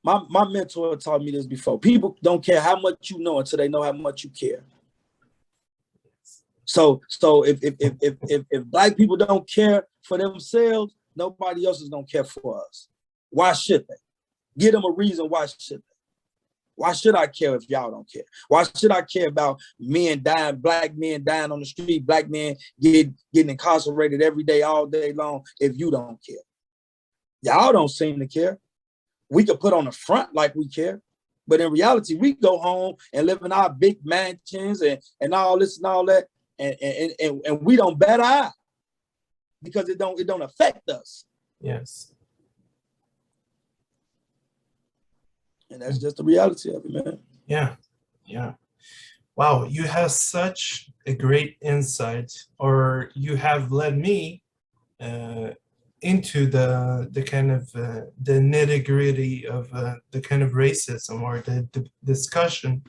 My mentor taught me this before. People don't care how much you know until they know how much you care. So if Black people don't care for themselves, nobody else is gonna care for us. Why should they? Give them a reason why should they? Why should I care if y'all don't care? Why should I care about men dying, Black men dying on the street, Black men getting incarcerated every day, all day long, if you don't care? Y'all don't seem to care. We could put on the front like we care, but in reality, we go home and live in our big mansions and all this and all that, and we don't bat an eye because it don't affect us. Yes. And that's just the reality of it, man. Yeah, yeah. Wow, you have such a great insight, or you have led me into the kind of the nitty-gritty of the kind of racism or the discussion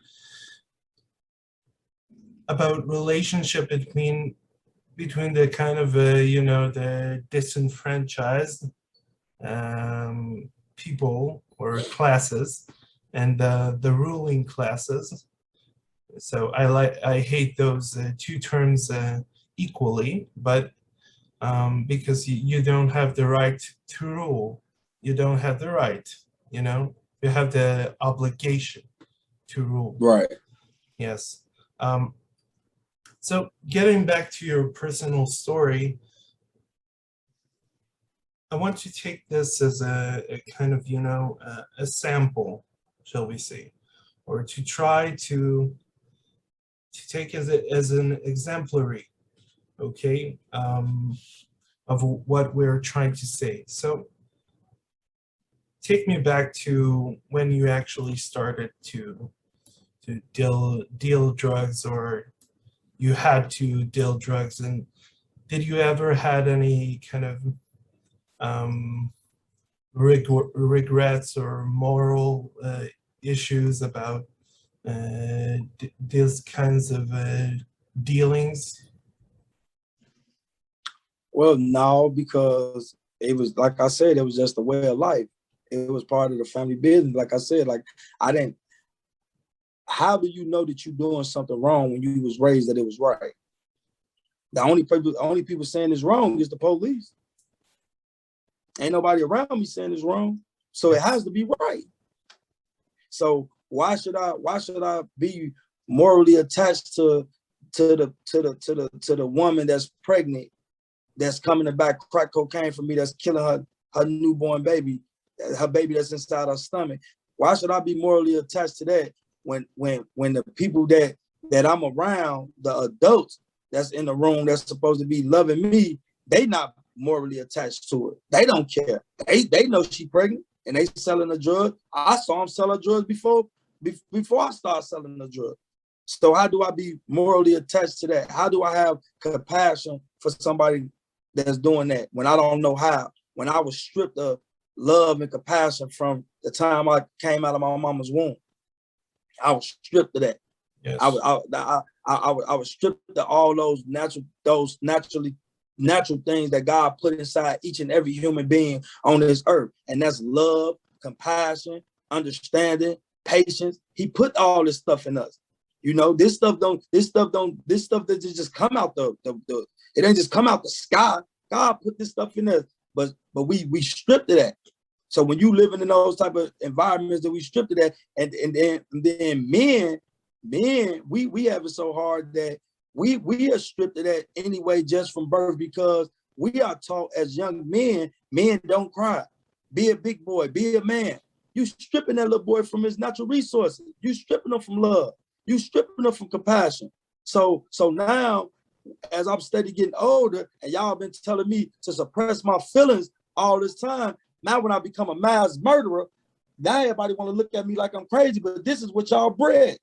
about relationship between the kind of the disenfranchised people or classes and the ruling classes. So I hate those two terms equally, but because you don't have the right to rule, you don't have the right, you have the obligation to rule. Right. Yes. So getting back to your personal story, I want to take this as a kind of, a sample, shall we say, or to try to take as an exemplary, okay, of what we're trying to say. So take me back to when you actually started to deal drugs, or you had to deal drugs, and did you ever had any kind of regrets or moral issues about these kinds of dealings? Well, no, because it was, like I said, it was just a way of life. It was part of the family business. Like I said, how do you know that you're doing something wrong when you was raised that it was right? The only people saying it's wrong is the police. Ain't nobody around me saying it's wrong. So it has to be right. So why should I be morally attached to the woman that's pregnant, that's coming to back crack cocaine for me, that's killing her newborn baby, her baby that's inside her stomach? Why should I be morally attached to that when the people that I'm around, the adults that's in the room that's supposed to be loving me, they not morally attached to it? They don't care. They know she pregnant and they selling the drug. I saw them sell her drugs before I started selling the drug. So how do I be morally attached to that? How do I have compassion for somebody that's doing that when I don't know how? When I was stripped of love and compassion from the time I came out of my mama's womb, I was stripped of that. Yes. I was stripped of all those natural things that God put inside each and every human being on this earth, and that's love, compassion, understanding, patience. He put all this stuff in us. This stuff that just come out it ain't just come out the sky. God put this stuff in us, but we stripped of that. So when you living in those type of environments that we stripped of that, and then men, we have it so hard that we are stripped of that anyway, just from birth, because we are taught as young men don't cry. Be a big boy, be a man. You stripping that little boy from his natural resources. You stripping him from love. You stripping him from compassion. So now, as I'm steady getting older, and y'all been telling me to suppress my feelings all this time, now when I become a mass murderer, now everybody want to look at me like I'm crazy, but this is what y'all bred.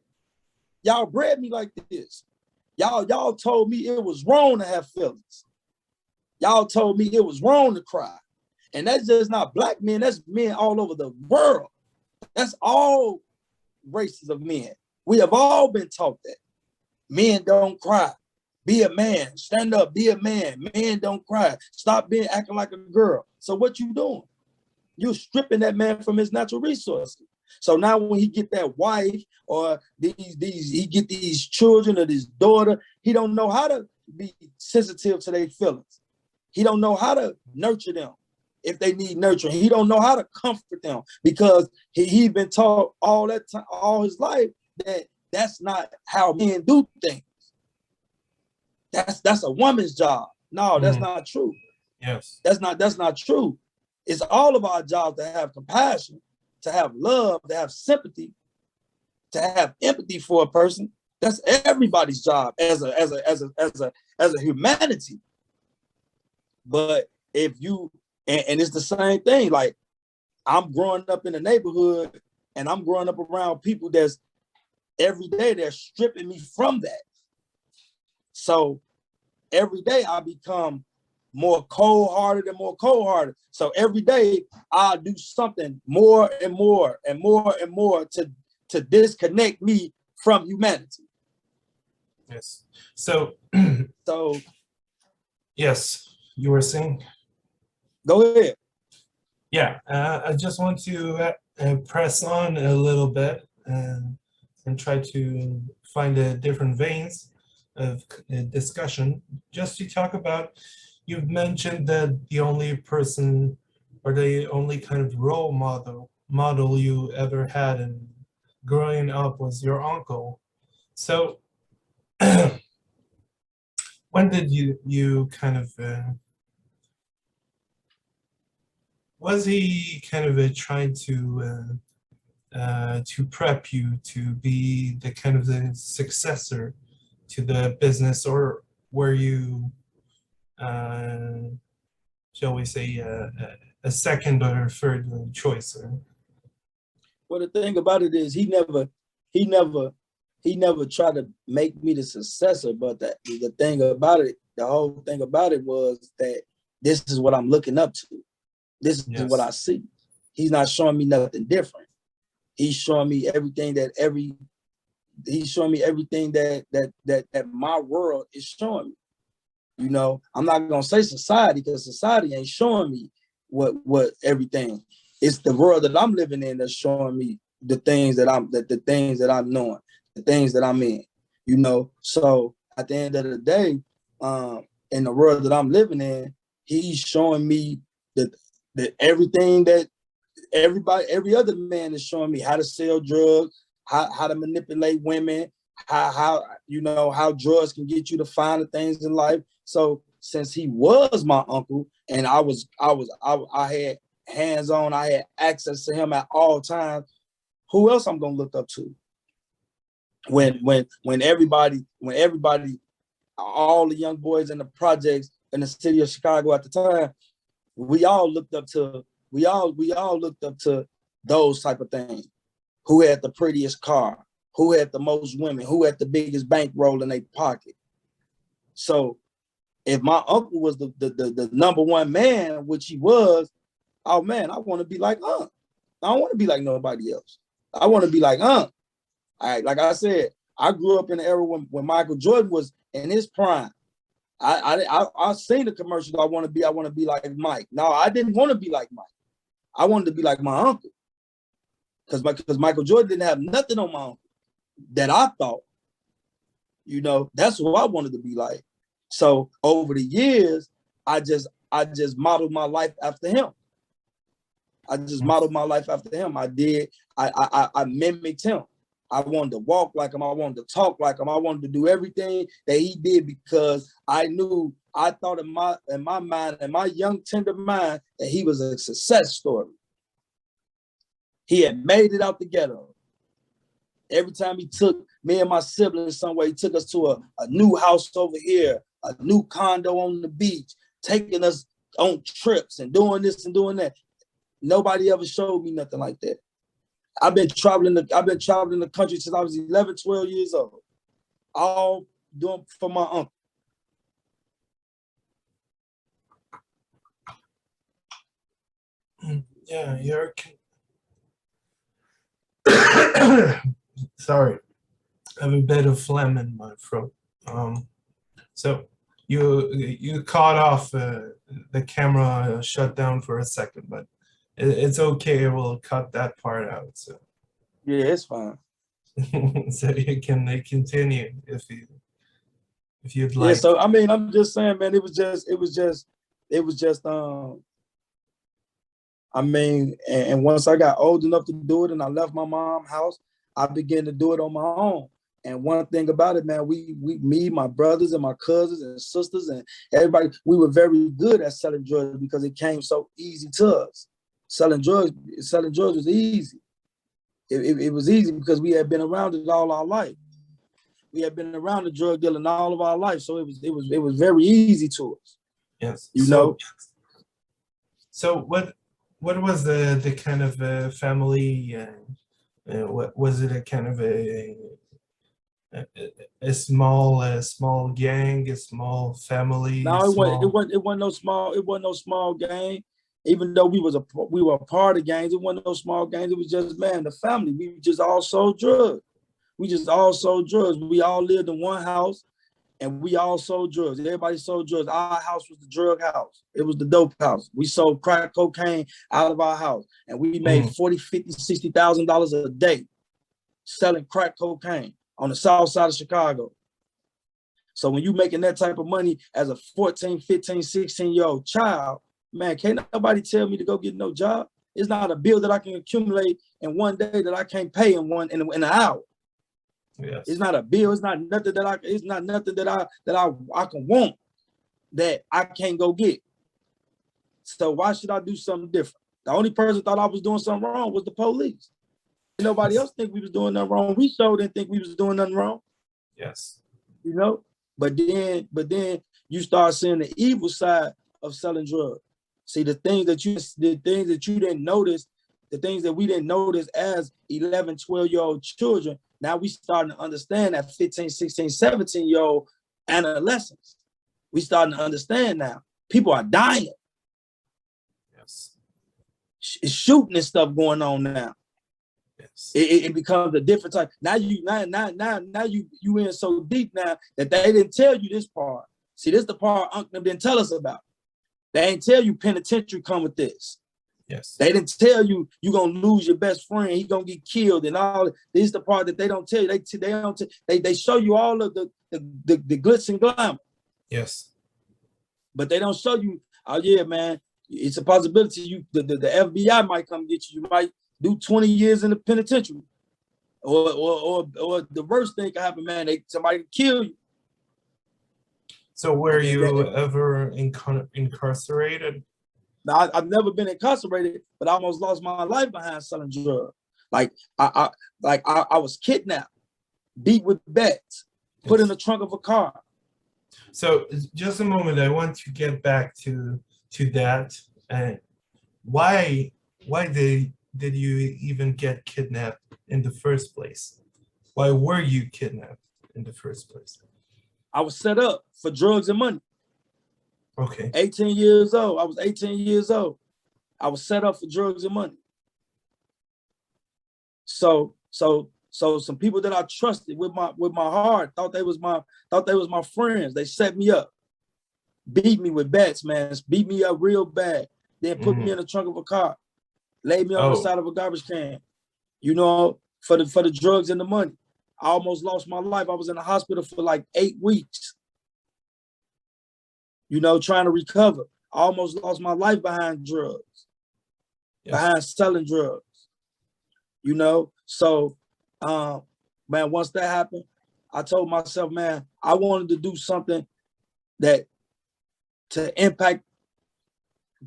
Y'all bred me like this. Y'all told me it was wrong to have feelings. Y'all told me it was wrong to cry. And that's just not black men, that's men all over the world. That's all races of men. We have all been taught that. Men don't cry. Be a man. Stand up. Be a man. Men don't cry. Stop acting like a girl. So what you doing? You're stripping that man from his natural resources. So now when he get that wife or he get these children or this daughter, he don't know how to be sensitive to their feelings. He don't know how to nurture them if they need nurturing. He don't know how to comfort them because he been taught all that time, all his life, that that's not how men do things. That's a woman's job. No, that's not true. Yes. That's not true. It's all of our jobs to have compassion, to have love, to have sympathy, to have empathy for a person. That's everybody's job as a humanity. But if you and it's the same thing, like I'm growing up in a neighborhood and I'm growing up around people that's every day they're stripping me from that. So every day I become more cold-hearted and more cold-hearted. So every day I do something more and more and more and more to disconnect me from humanity. Yes. So yes, you were saying? Go ahead. Yeah, I just want to press on a little bit and try to find different veins of discussion, just to talk about. You've mentioned that the only person or the only kind of role model you ever had in growing up was your uncle. So when did you kind of was he kind of trying to prep you to be the kind of the successor to the business, or were you shall we say a second or third choice? Well, the thing about it is he never tried to make me the successor, but the thing about it, the whole thing about it was that this is what I'm looking up to. This is what I see. He's not showing me nothing different. He's showing me everything that my world is showing me. You know, I'm not gonna say society because society ain't showing me what everything. It's the world that I'm living in that's showing me the things that I'm knowing, the things that I'm in. You know, so at the end of the day, in the world that I'm living in, he's showing me that everything that every other man is showing me, how to sell drugs, how to manipulate women, how drugs can get you to find the things in life. So since he was my uncle and I had hands on, I had access to him at all times, who else I'm gonna look up to? When everybody, all the young boys in the projects in the city of Chicago at the time, we all looked up to those type of things. Who had the prettiest car? Who had the most women? Who had the biggest bankroll in their pocket? So if my uncle was the number one man, which he was, oh man, I want to be like Unc. I don't want to be like nobody else. I want to be like Unc. All right, like I said, I grew up in the era when Michael Jordan was in his prime. I seen the commercials. I want to be like Mike. No, I didn't want to be like Mike. I wanted to be like my uncle. Because Michael Jordan didn't have nothing on my uncle that I thought. You know, that's who I wanted to be like. So over the years, I just modeled my life after him. I mimicked him. I wanted to walk like him. I wanted to talk like him. I wanted to do everything that he did because I thought in my mind, in my young, tender mind, that he was a success story. He had made it out the ghetto. Every time he took me and my siblings somewhere, he took us to a new house over here, a new condo on the beach, taking us on trips and doing this and doing that. Nobody ever showed me nothing like that. I've been traveling the country since I was 11, 12 years old. All doing for my uncle. Yeah, you're sorry. I have a bit of phlegm in my throat. So you caught off the camera shut down for a second, but it's okay. We'll cut that part out. So Yeah, it's fine. so you can continue if you'd like. Yeah, so I mean, I'm just saying, man, it was just I mean, and once I got old enough to do it and I left my mom's house, I began to do it on my own. And one thing about it, man, me, my brothers and my cousins and sisters and everybody, we were very good at selling drugs because it came so easy to us. Selling drugs was easy. It was easy because we had been around it all our life. We had been around the drug dealing all of our life, so it was very easy to us. Yes, you know. So what was the kind of family? What was it? A kind of a small gang, a small family? No, it wasn't no small gang. Even though we were a part of gangs, it wasn't no small gangs. It was just, man, the family. We just all sold drugs. We all lived in one house, and we all sold drugs. Everybody sold drugs. Our house was the drug house. It was the dope house. We sold crack cocaine out of our house, and we made $40,000, $50,000, $60,000 a day selling crack cocaine on the south side of Chicago. So when you making that type of money as a 14, 15, 16-year-old child, man, can't nobody tell me to go get no job. It's not a bill that I can accumulate in one day that I can't pay in an hour. Yes. It's not a bill. It's not nothing that I can want that I can't go get. So why should I do something different? The only person thought I was doing something wrong was the police. Nobody else think we was doing nothing wrong. We sure didn't think we was doing nothing wrong. Yes. You know, but then you start seeing the evil side of selling drugs. See, the things that you didn't notice, the things that we didn't notice as 11, 12-year-old children, now we starting to understand that 15, 16, 17-year-old adolescents. We starting to understand now. People are dying. Yes. It's shooting and stuff going on now. Yes. It becomes a different type. Now you in so deep now that they didn't tell you this part. See, this is the part Uncle didn't tell us about. They ain't tell you penitentiary come with this. Yes. They didn't tell you you're gonna lose your best friend, he gonna get killed, and all. This is the part that they don't tell you. They show you all of the glitz and glamour. Yes. But they don't show you, oh yeah, man, it's a possibility the FBI might come get you. You might do 20 years in the penitentiary. Or the worst thing can happen, man, somebody kill you. So were you ever incarcerated? Now, I've never been incarcerated, but I almost lost my life behind selling drugs. Like I was kidnapped, beat with bats, put in the trunk of a car. So just a moment, I want to get back to that. And why did you even get kidnapped in the first place? Why were you kidnapped in the first place? I was set up for drugs and money. Okay. 18 years old. I was 18 years old. I was set up for drugs and money. So some people that I trusted with my heart thought they was my friends. They set me up, beat me with bats, man. Beat me up real bad. Then put me in the trunk of a car, laid me on the side of a garbage can. You know, for the drugs and the money. I almost lost my life. I was in the hospital for like 8 weeks. You know, trying to recover. I almost lost my life behind drugs, behind selling drugs. You know, so, man, once that happened, I told myself, man, I wanted to do something to impact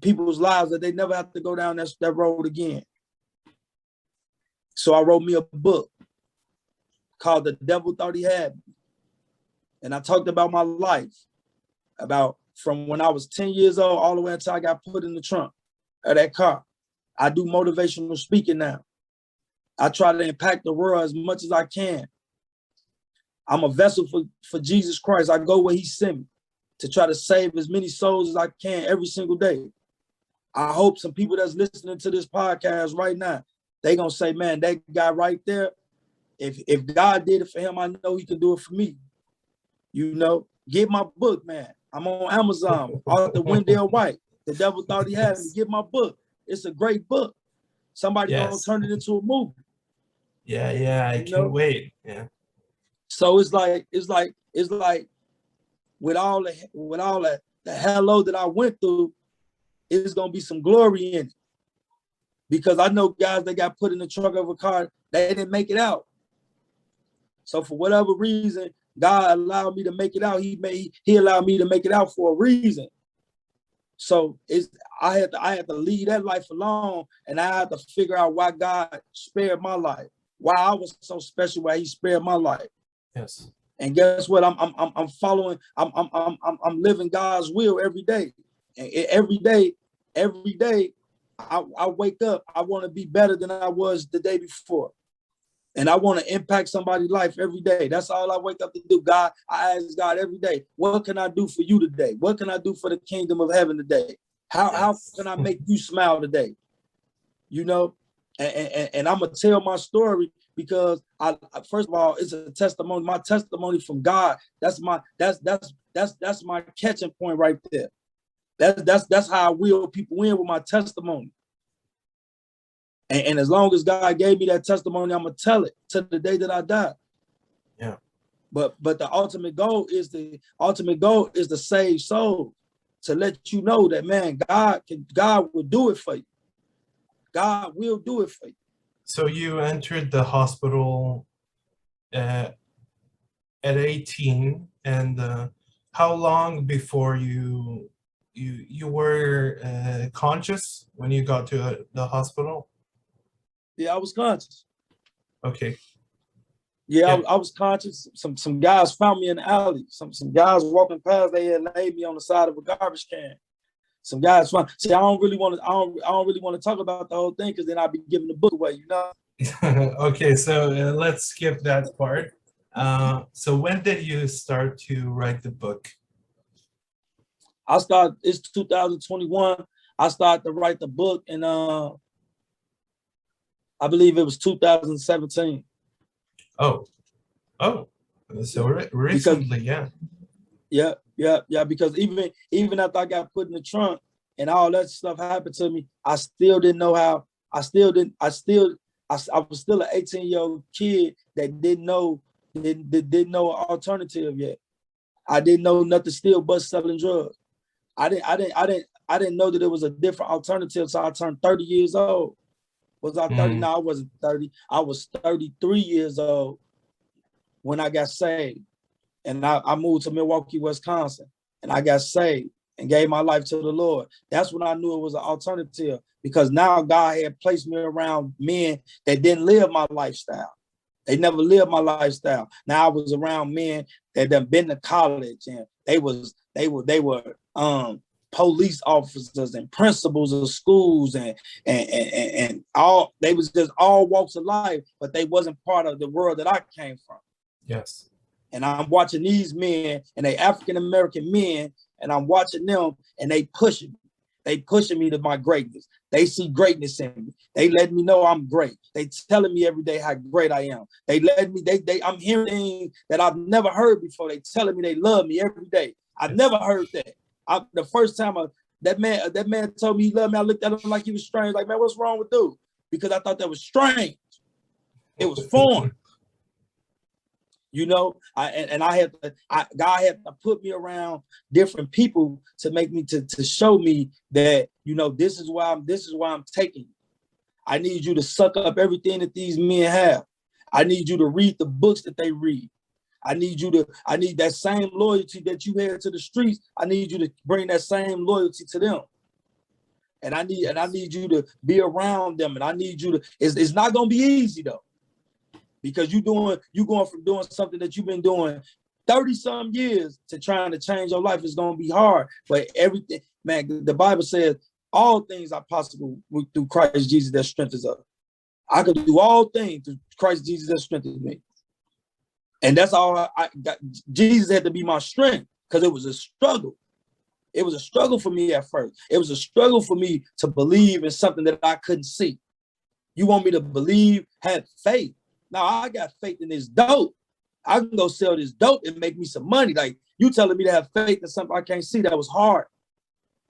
people's lives, that they never have to go down that road again. So I wrote me a book called The Devil Thought He Had Me. And I talked about my life, about from when I was 10 years old all the way until I got put in the trunk of that car. I do motivational speaking now. I try to impact the world as much as I can. I'm a vessel for Jesus Christ. I go where he sent me to try to save as many souls as I can every single day. I hope some people that's listening to this podcast right now, they gonna say, man, that guy right there, if God did it for him, I know he can do it for me. You know, get my book, man. I'm on Amazon, author Wendell White. The Devil Thought He Had Me. Get my book. It's a great book. Somebody gonna turn it into a movie. Yeah, I can't wait. Yeah. So it's like with all the hello that I went through, it's gonna be some glory in it. Because I know guys that got put in the trunk of a car, they didn't make it out. So for whatever reason, God allowed me to make it out. He allowed me to make it out for a reason. So I had to leave that life alone, and I had to figure out why God spared my life, why I was so special, why he spared my life. Yes. And guess what? I'm following. I'm living God's will every day. And every day, I wake up. I want to be better than I was the day before, and I want to impact somebody's life every day. That's all I wake up to do. God, I ask God every day, what can I do for you today? What can I do for the kingdom of heaven today? How can I make you smile today? You know, and I'm gonna tell my story because I first of all, it's a testimony. My testimony from God. That's my catching point right there. That's how I wheel people in with my testimony. And as long as God gave me that testimony, I'm gonna tell it to the day that I die. Yeah. But the ultimate goal is to save souls, to let you know that, man, God will do it for you. God will do it for you. So you entered the hospital at 18, and how long before you were conscious when you got to the hospital? Yeah, I was conscious. Okay. Yeah, I was conscious. Some guys found me in the alley. Some guys walking past, they had laid me on the side of a garbage can. Some guys found. See, I don't really want to talk about the whole thing because then I'd be giving the book away, you know. Okay, so let's skip that part. So when did you start to write the book? It's 2021. I started to write the book, and I believe it was 2017. Oh, so recently, yeah. Yeah. Because even after I got put in the trunk and all that stuff happened to me, I still didn't know how. I was still an 18-year-old kid that didn't know an alternative yet. I didn't know nothing still but selling drugs. I didn't know that there was a different alternative. So I turned 30 years old. Was I 30? No, I wasn't 30. I was 33 years old when I got saved. And I moved to Milwaukee, Wisconsin, and I got saved and gave my life to the Lord. That's when I knew it was an alternative, because now God had placed me around men that didn't live my lifestyle. They never lived my lifestyle. Now I was around men that had been to college, and they were police officers and principals of schools and all. They was just all walks of life, but they wasn't part of the world that I came from. Yes. And I'm watching these men, and they African-American men, and I'm watching them, and they pushing me. They pushing me to my greatness. They see greatness in me. They let me know I'm great. They telling me every day how great I am. I'm hearing things that I've never heard before. They telling me they love me every day. I've never heard that. The first time that man told me he loved me, I looked at him like he was strange. Like, man, what's wrong with dude? Because I thought that was strange. It was foreign. You know, God had to put me around different people to make me to show me that, you know, this is why I'm taking you. I need you to suck up everything that these men have. I need you to read the books that they read. I need that same loyalty that you had to the streets. I need you to bring that same loyalty to them. And I need you to be around them. And I need you to, it's not gonna be easy though. Because you going from doing something that you've been doing 30-some years to trying to change your life is gonna be hard. But everything, man, the Bible says all things are possible through Christ Jesus that strengthens us. I could do all things through Christ Jesus that strengthens me. And that's all I got. Jesus had to be my strength because it was a struggle. It was a struggle for me at first. It was a struggle for me to believe in something that I couldn't see. You want me to believe, have faith. Now I got faith in this dope. I can go sell this dope and make me some money. Like you telling me to have faith in something I can't see, that was hard.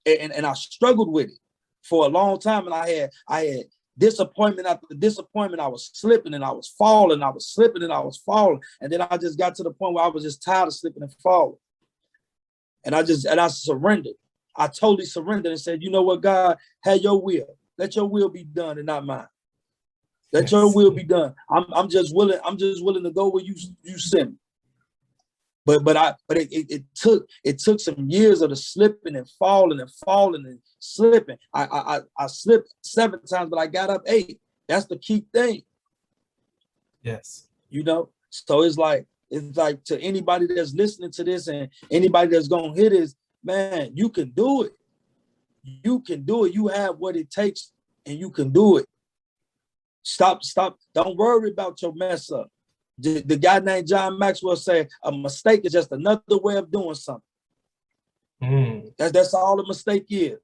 And I struggled with it for a long time. And I had disappointment after disappointment. I was slipping and I was falling. I was slipping and I was falling. And then I just got to the point where I was just tired of slipping and falling. And I surrendered. I totally surrendered and said, you know what, God, have your will. Let your will be done and not mine. Let your will be done. I'm just willing to go where you send me. But it took some years of the slipping and falling and slipping. I slipped 7 times, but I got up 8. That's the key thing. Yes. You know, so it's like to anybody that's listening to this and anybody that's gonna hear this, man, you can do it. You can do it. You have what it takes, and you can do it. Stop. Don't worry about your mess up. The guy named John Maxwell said, a mistake is just another way of doing something. That's all a mistake is.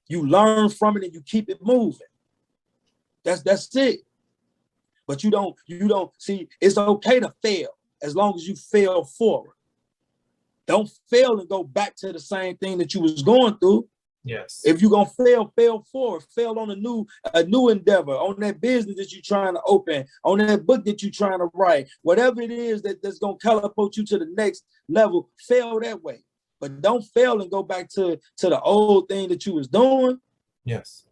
You learn from it and you keep it moving. That's it. But you don't see, it's okay to fail as long as you fail forward. Don't fail and go back to the same thing that you was going through. Yes. If you're gonna fail forward, fail on a new endeavor, on that business that you're trying to open, on that book that you're trying to write, whatever it is that's gonna catapult you to the next level, fail that way. But don't fail and go back to the old thing that you was doing. Yes.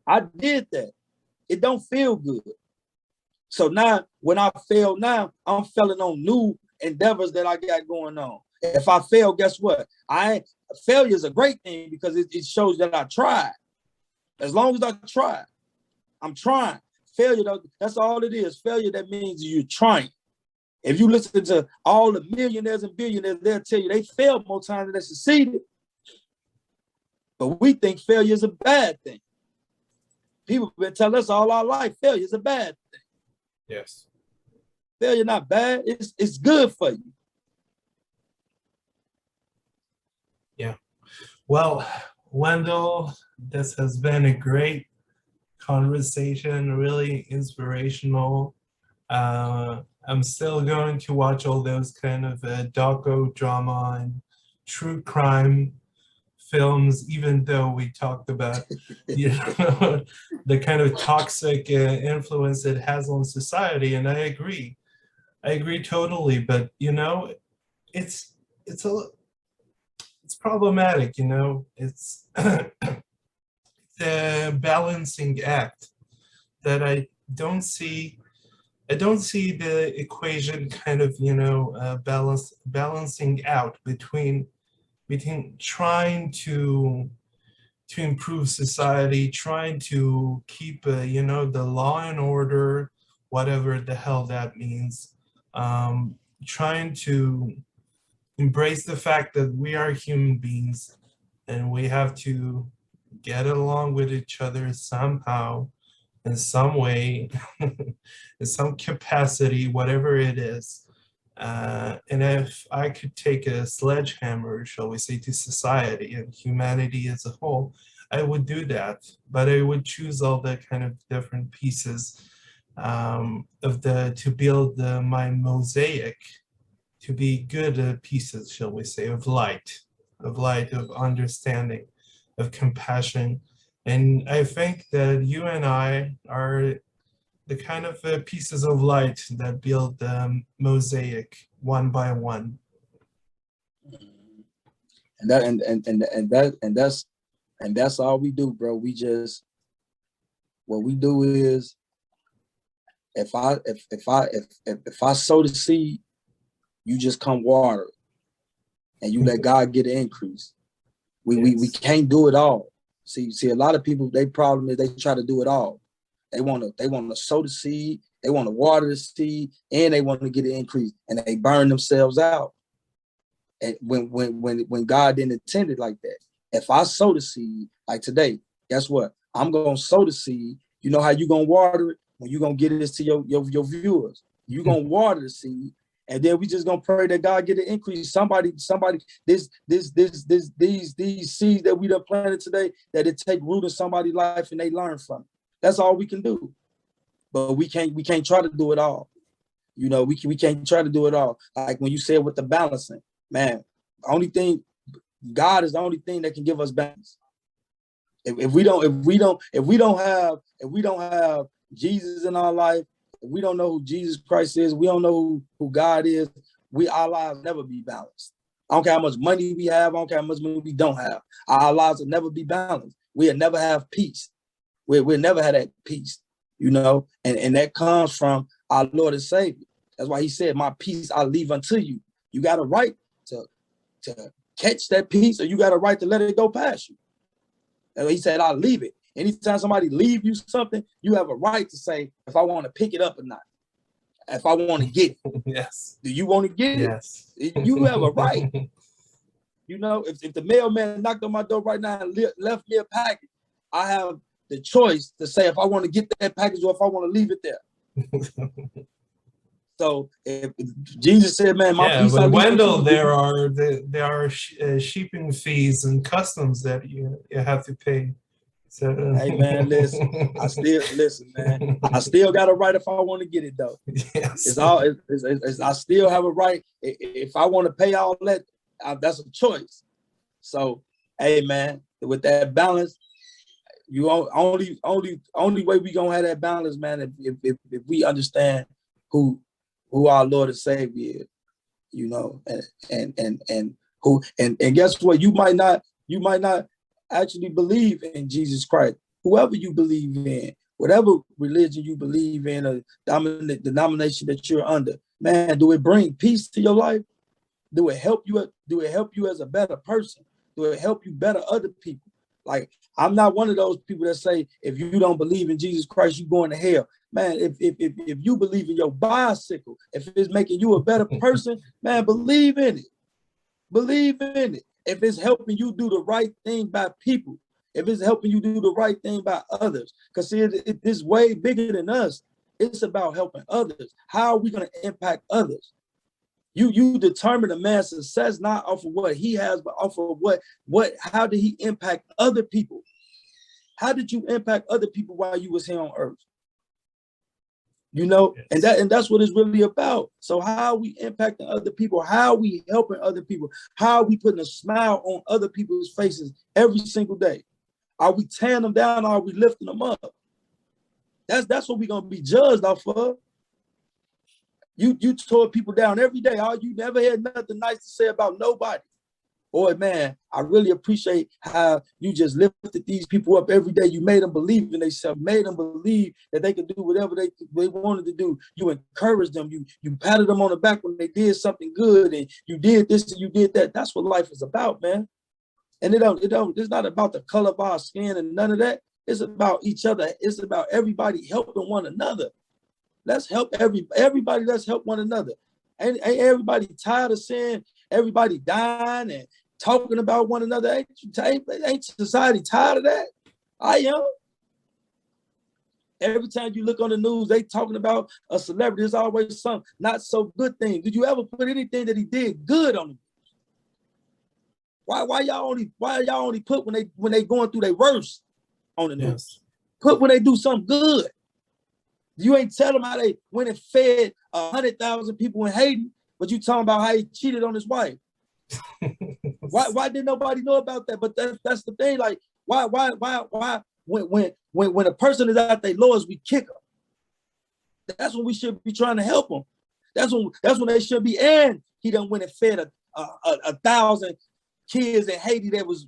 I did that. It don't feel good. So now when I fail now, I'm failing on new endeavors that I got going on. If I fail, guess what? Failure is a great thing because it shows that I tried. As long as I try, I'm trying. Failure, that's all it is. Failure, that means you're trying. If you listen to all the millionaires and billionaires, they'll tell you they failed more times than they succeeded. But we think failure is a bad thing. People have been telling us all our life, failure is a bad thing. Yes. Failure not bad. It's good for you. Yeah. Well, Wendell, this has been a great conversation, really inspirational. I'm still going to watch all those kind of doco drama and true crime films, even though we talked about the kind of toxic influence it has on society. And I agree totally. But it's problematic. It's the balancing act that I don't see the equation kind of balancing out between trying to improve society, trying to keep the law and order, whatever the hell that means, trying to embrace the fact that we are human beings and we have to get along with each other somehow, in some way, in some capacity, whatever it is. And if I could take a sledgehammer, shall we say, to society and humanity as a whole, I would do that. But I would choose all the kind of different pieces to build my mosaic to be good pieces, shall we say, of light, of understanding, of compassion. And I think that you and I are the kind of pieces of light that build the mosaic one by one. And that's all we do, bro. What we do is, if I sow the seed, you just come water it, and you let God get an increase. We can't do it all. See, a lot of people, their problem is they try to do it all. They want to sow the seed, they want to water the seed, and they want to get an increase, and they burn themselves out. And when God didn't intend it like that. If I sow the seed, like today, guess what? I'm gonna sow the seed. You know how you gonna water it? When you gonna get this to your viewers. You gonna water the seed, and then we just gonna pray that God get an increase. Somebody, these seeds that we done planted today, that it take root in somebody's life and they learn from it. That's all we can do. But we can't try to do it all. You know, we can't try to do it all. Like when you said with the balancing, man, only thing, God is the only thing that can give us balance. If we don't have Jesus in our life, if we don't know who Jesus Christ is, we don't know who God is, our lives will never be balanced. I don't care how much money we have, I don't care how much money we don't have. Our lives will never be balanced. We'll never have peace. We'll never have that peace, you know, and that comes from our Lord and Savior. That's why he said, my peace I leave unto you. You got a right to catch that peace, or you got a right to let it go past you. And he said, I'll leave it. Anytime somebody leave you something, you have a right to say, if I want to pick it up or not. If I want to get it. Yes. Do you want to get it? Yes. You have a right. You know, if the mailman knocked on my door right now and left me a package, I have the choice to say if I want to get that package or if I want to leave it there. So if Jesus said, man, my peace. With Wendell, there are shipping fees and customs that you have to pay. So hey man, listen, I still got a right if I want to get it though. Yes. I still have a right if I want to pay all that. That's a choice. So hey man, with that balance, you only way we gonna have that balance, man, if we understand who our Lord and Savior is, you know, and guess what? You might not actually believe in Jesus Christ. Whoever you believe in, whatever religion you believe in, or denomination that you're under, man, do it bring peace to your life? Do it help you? Do it help you as a better person? Do it help you better other people? Like, I'm not one of those people that say, if you don't believe in Jesus Christ, you're going to hell. Man, if you believe in your bicycle, if it's making you a better person, man, believe in it. Believe in it. If it's helping you do the right thing by people, if it's helping you do the right thing by others, because see, it's way bigger than us. It's about helping others. How are we going to impact others? You determine a man's success not off of what he has, but off of how did he impact other people? How did you impact other people while you was here on earth? You know, yes. and that's what it's really about. So how are we impacting other people? How are we helping other people? How are we putting a smile on other people's faces every single day? Are we tearing them down or are we lifting them up? That's what we're gonna be judged off of. You tore people down every day. You never had nothing nice to say about nobody. Boy, man, I really appreciate how you just lifted these people up every day. You made them believe in themselves, made them believe that they could do whatever they wanted to do. You encouraged them. You patted them on the back when they did something good, and you did this and you did that. That's what life is about, man. And it's not about the color of our skin and none of that. It's about each other. It's about everybody helping one another. Let's help everybody. Let's help one another. Ain't everybody tired of seeing everybody dying and talking about one another? Ain't society tired of that? I am. Every time you look on the news, they talking about a celebrity. There's always some not so good thing. Did you ever put anything that he did good on him? Why y'all only put when they going through their worst on the news? Yes. Put when they do something good. You ain't tell them how they went and fed 100,000 people in Haiti, but you talking about how he cheated on his wife. Why didn't nobody know about that? But that's the thing. Like, why when a person is at their lowest, we kick them. That's when we should be trying to help them. That's when they should be. And he done went and fed a 1,000 kids in Haiti that was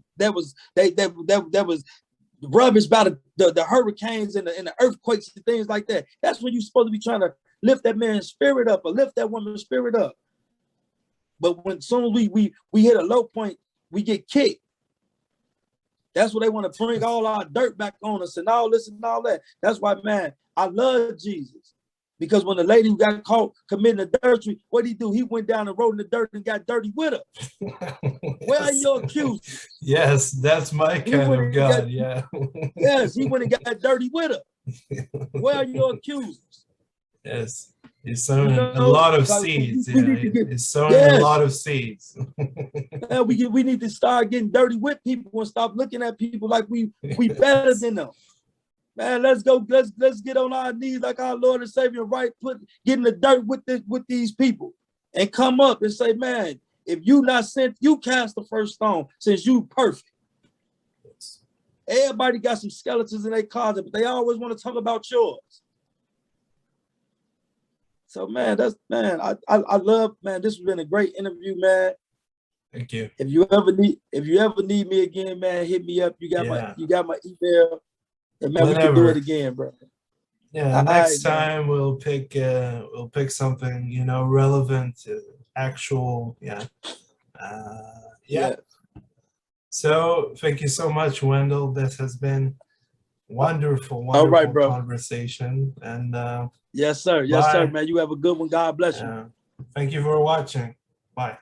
rubbish about the hurricanes and the earthquakes and things like that. That's when you're supposed to be trying to lift that man's spirit up or lift that woman's spirit up. But when soon as we hit a low point, we get kicked. That's what they want to bring all our dirt back on us and all this and all that. That's why, man, I love Jesus. Because when the lady who got caught committing adultery, what did he do? He went down and rode in the dirt and got dirty with her. Where are your accusers? Yes, that's my kind of God, yeah. Yes, he went and got dirty with her. Where are your accusers? Yes, he's sowing a lot of seeds. He's sowing a lot of seeds. We need to start getting dirty with people and stop looking at people like we better than them. Man, let's get on our knees like our Lord and Savior, right? Get in the dirt with these people and come up and say, man, if you not sent, you cast the first stone since you perfect. Yes. Everybody got some skeletons in their closet, but they always want to talk about yours. So, man, I love, man, this has been a great interview, man. Thank you. If you ever need me again, man, hit me up. You got my email. And man, whenever. We can do it again, bro. Yeah, next time we'll pick something, relevant, actual, yeah. So thank you so much, Wendell. This has been wonderful conversation. And yes, sir. Yes, sir, man. You have a good one. God bless you. Thank you for watching. Bye.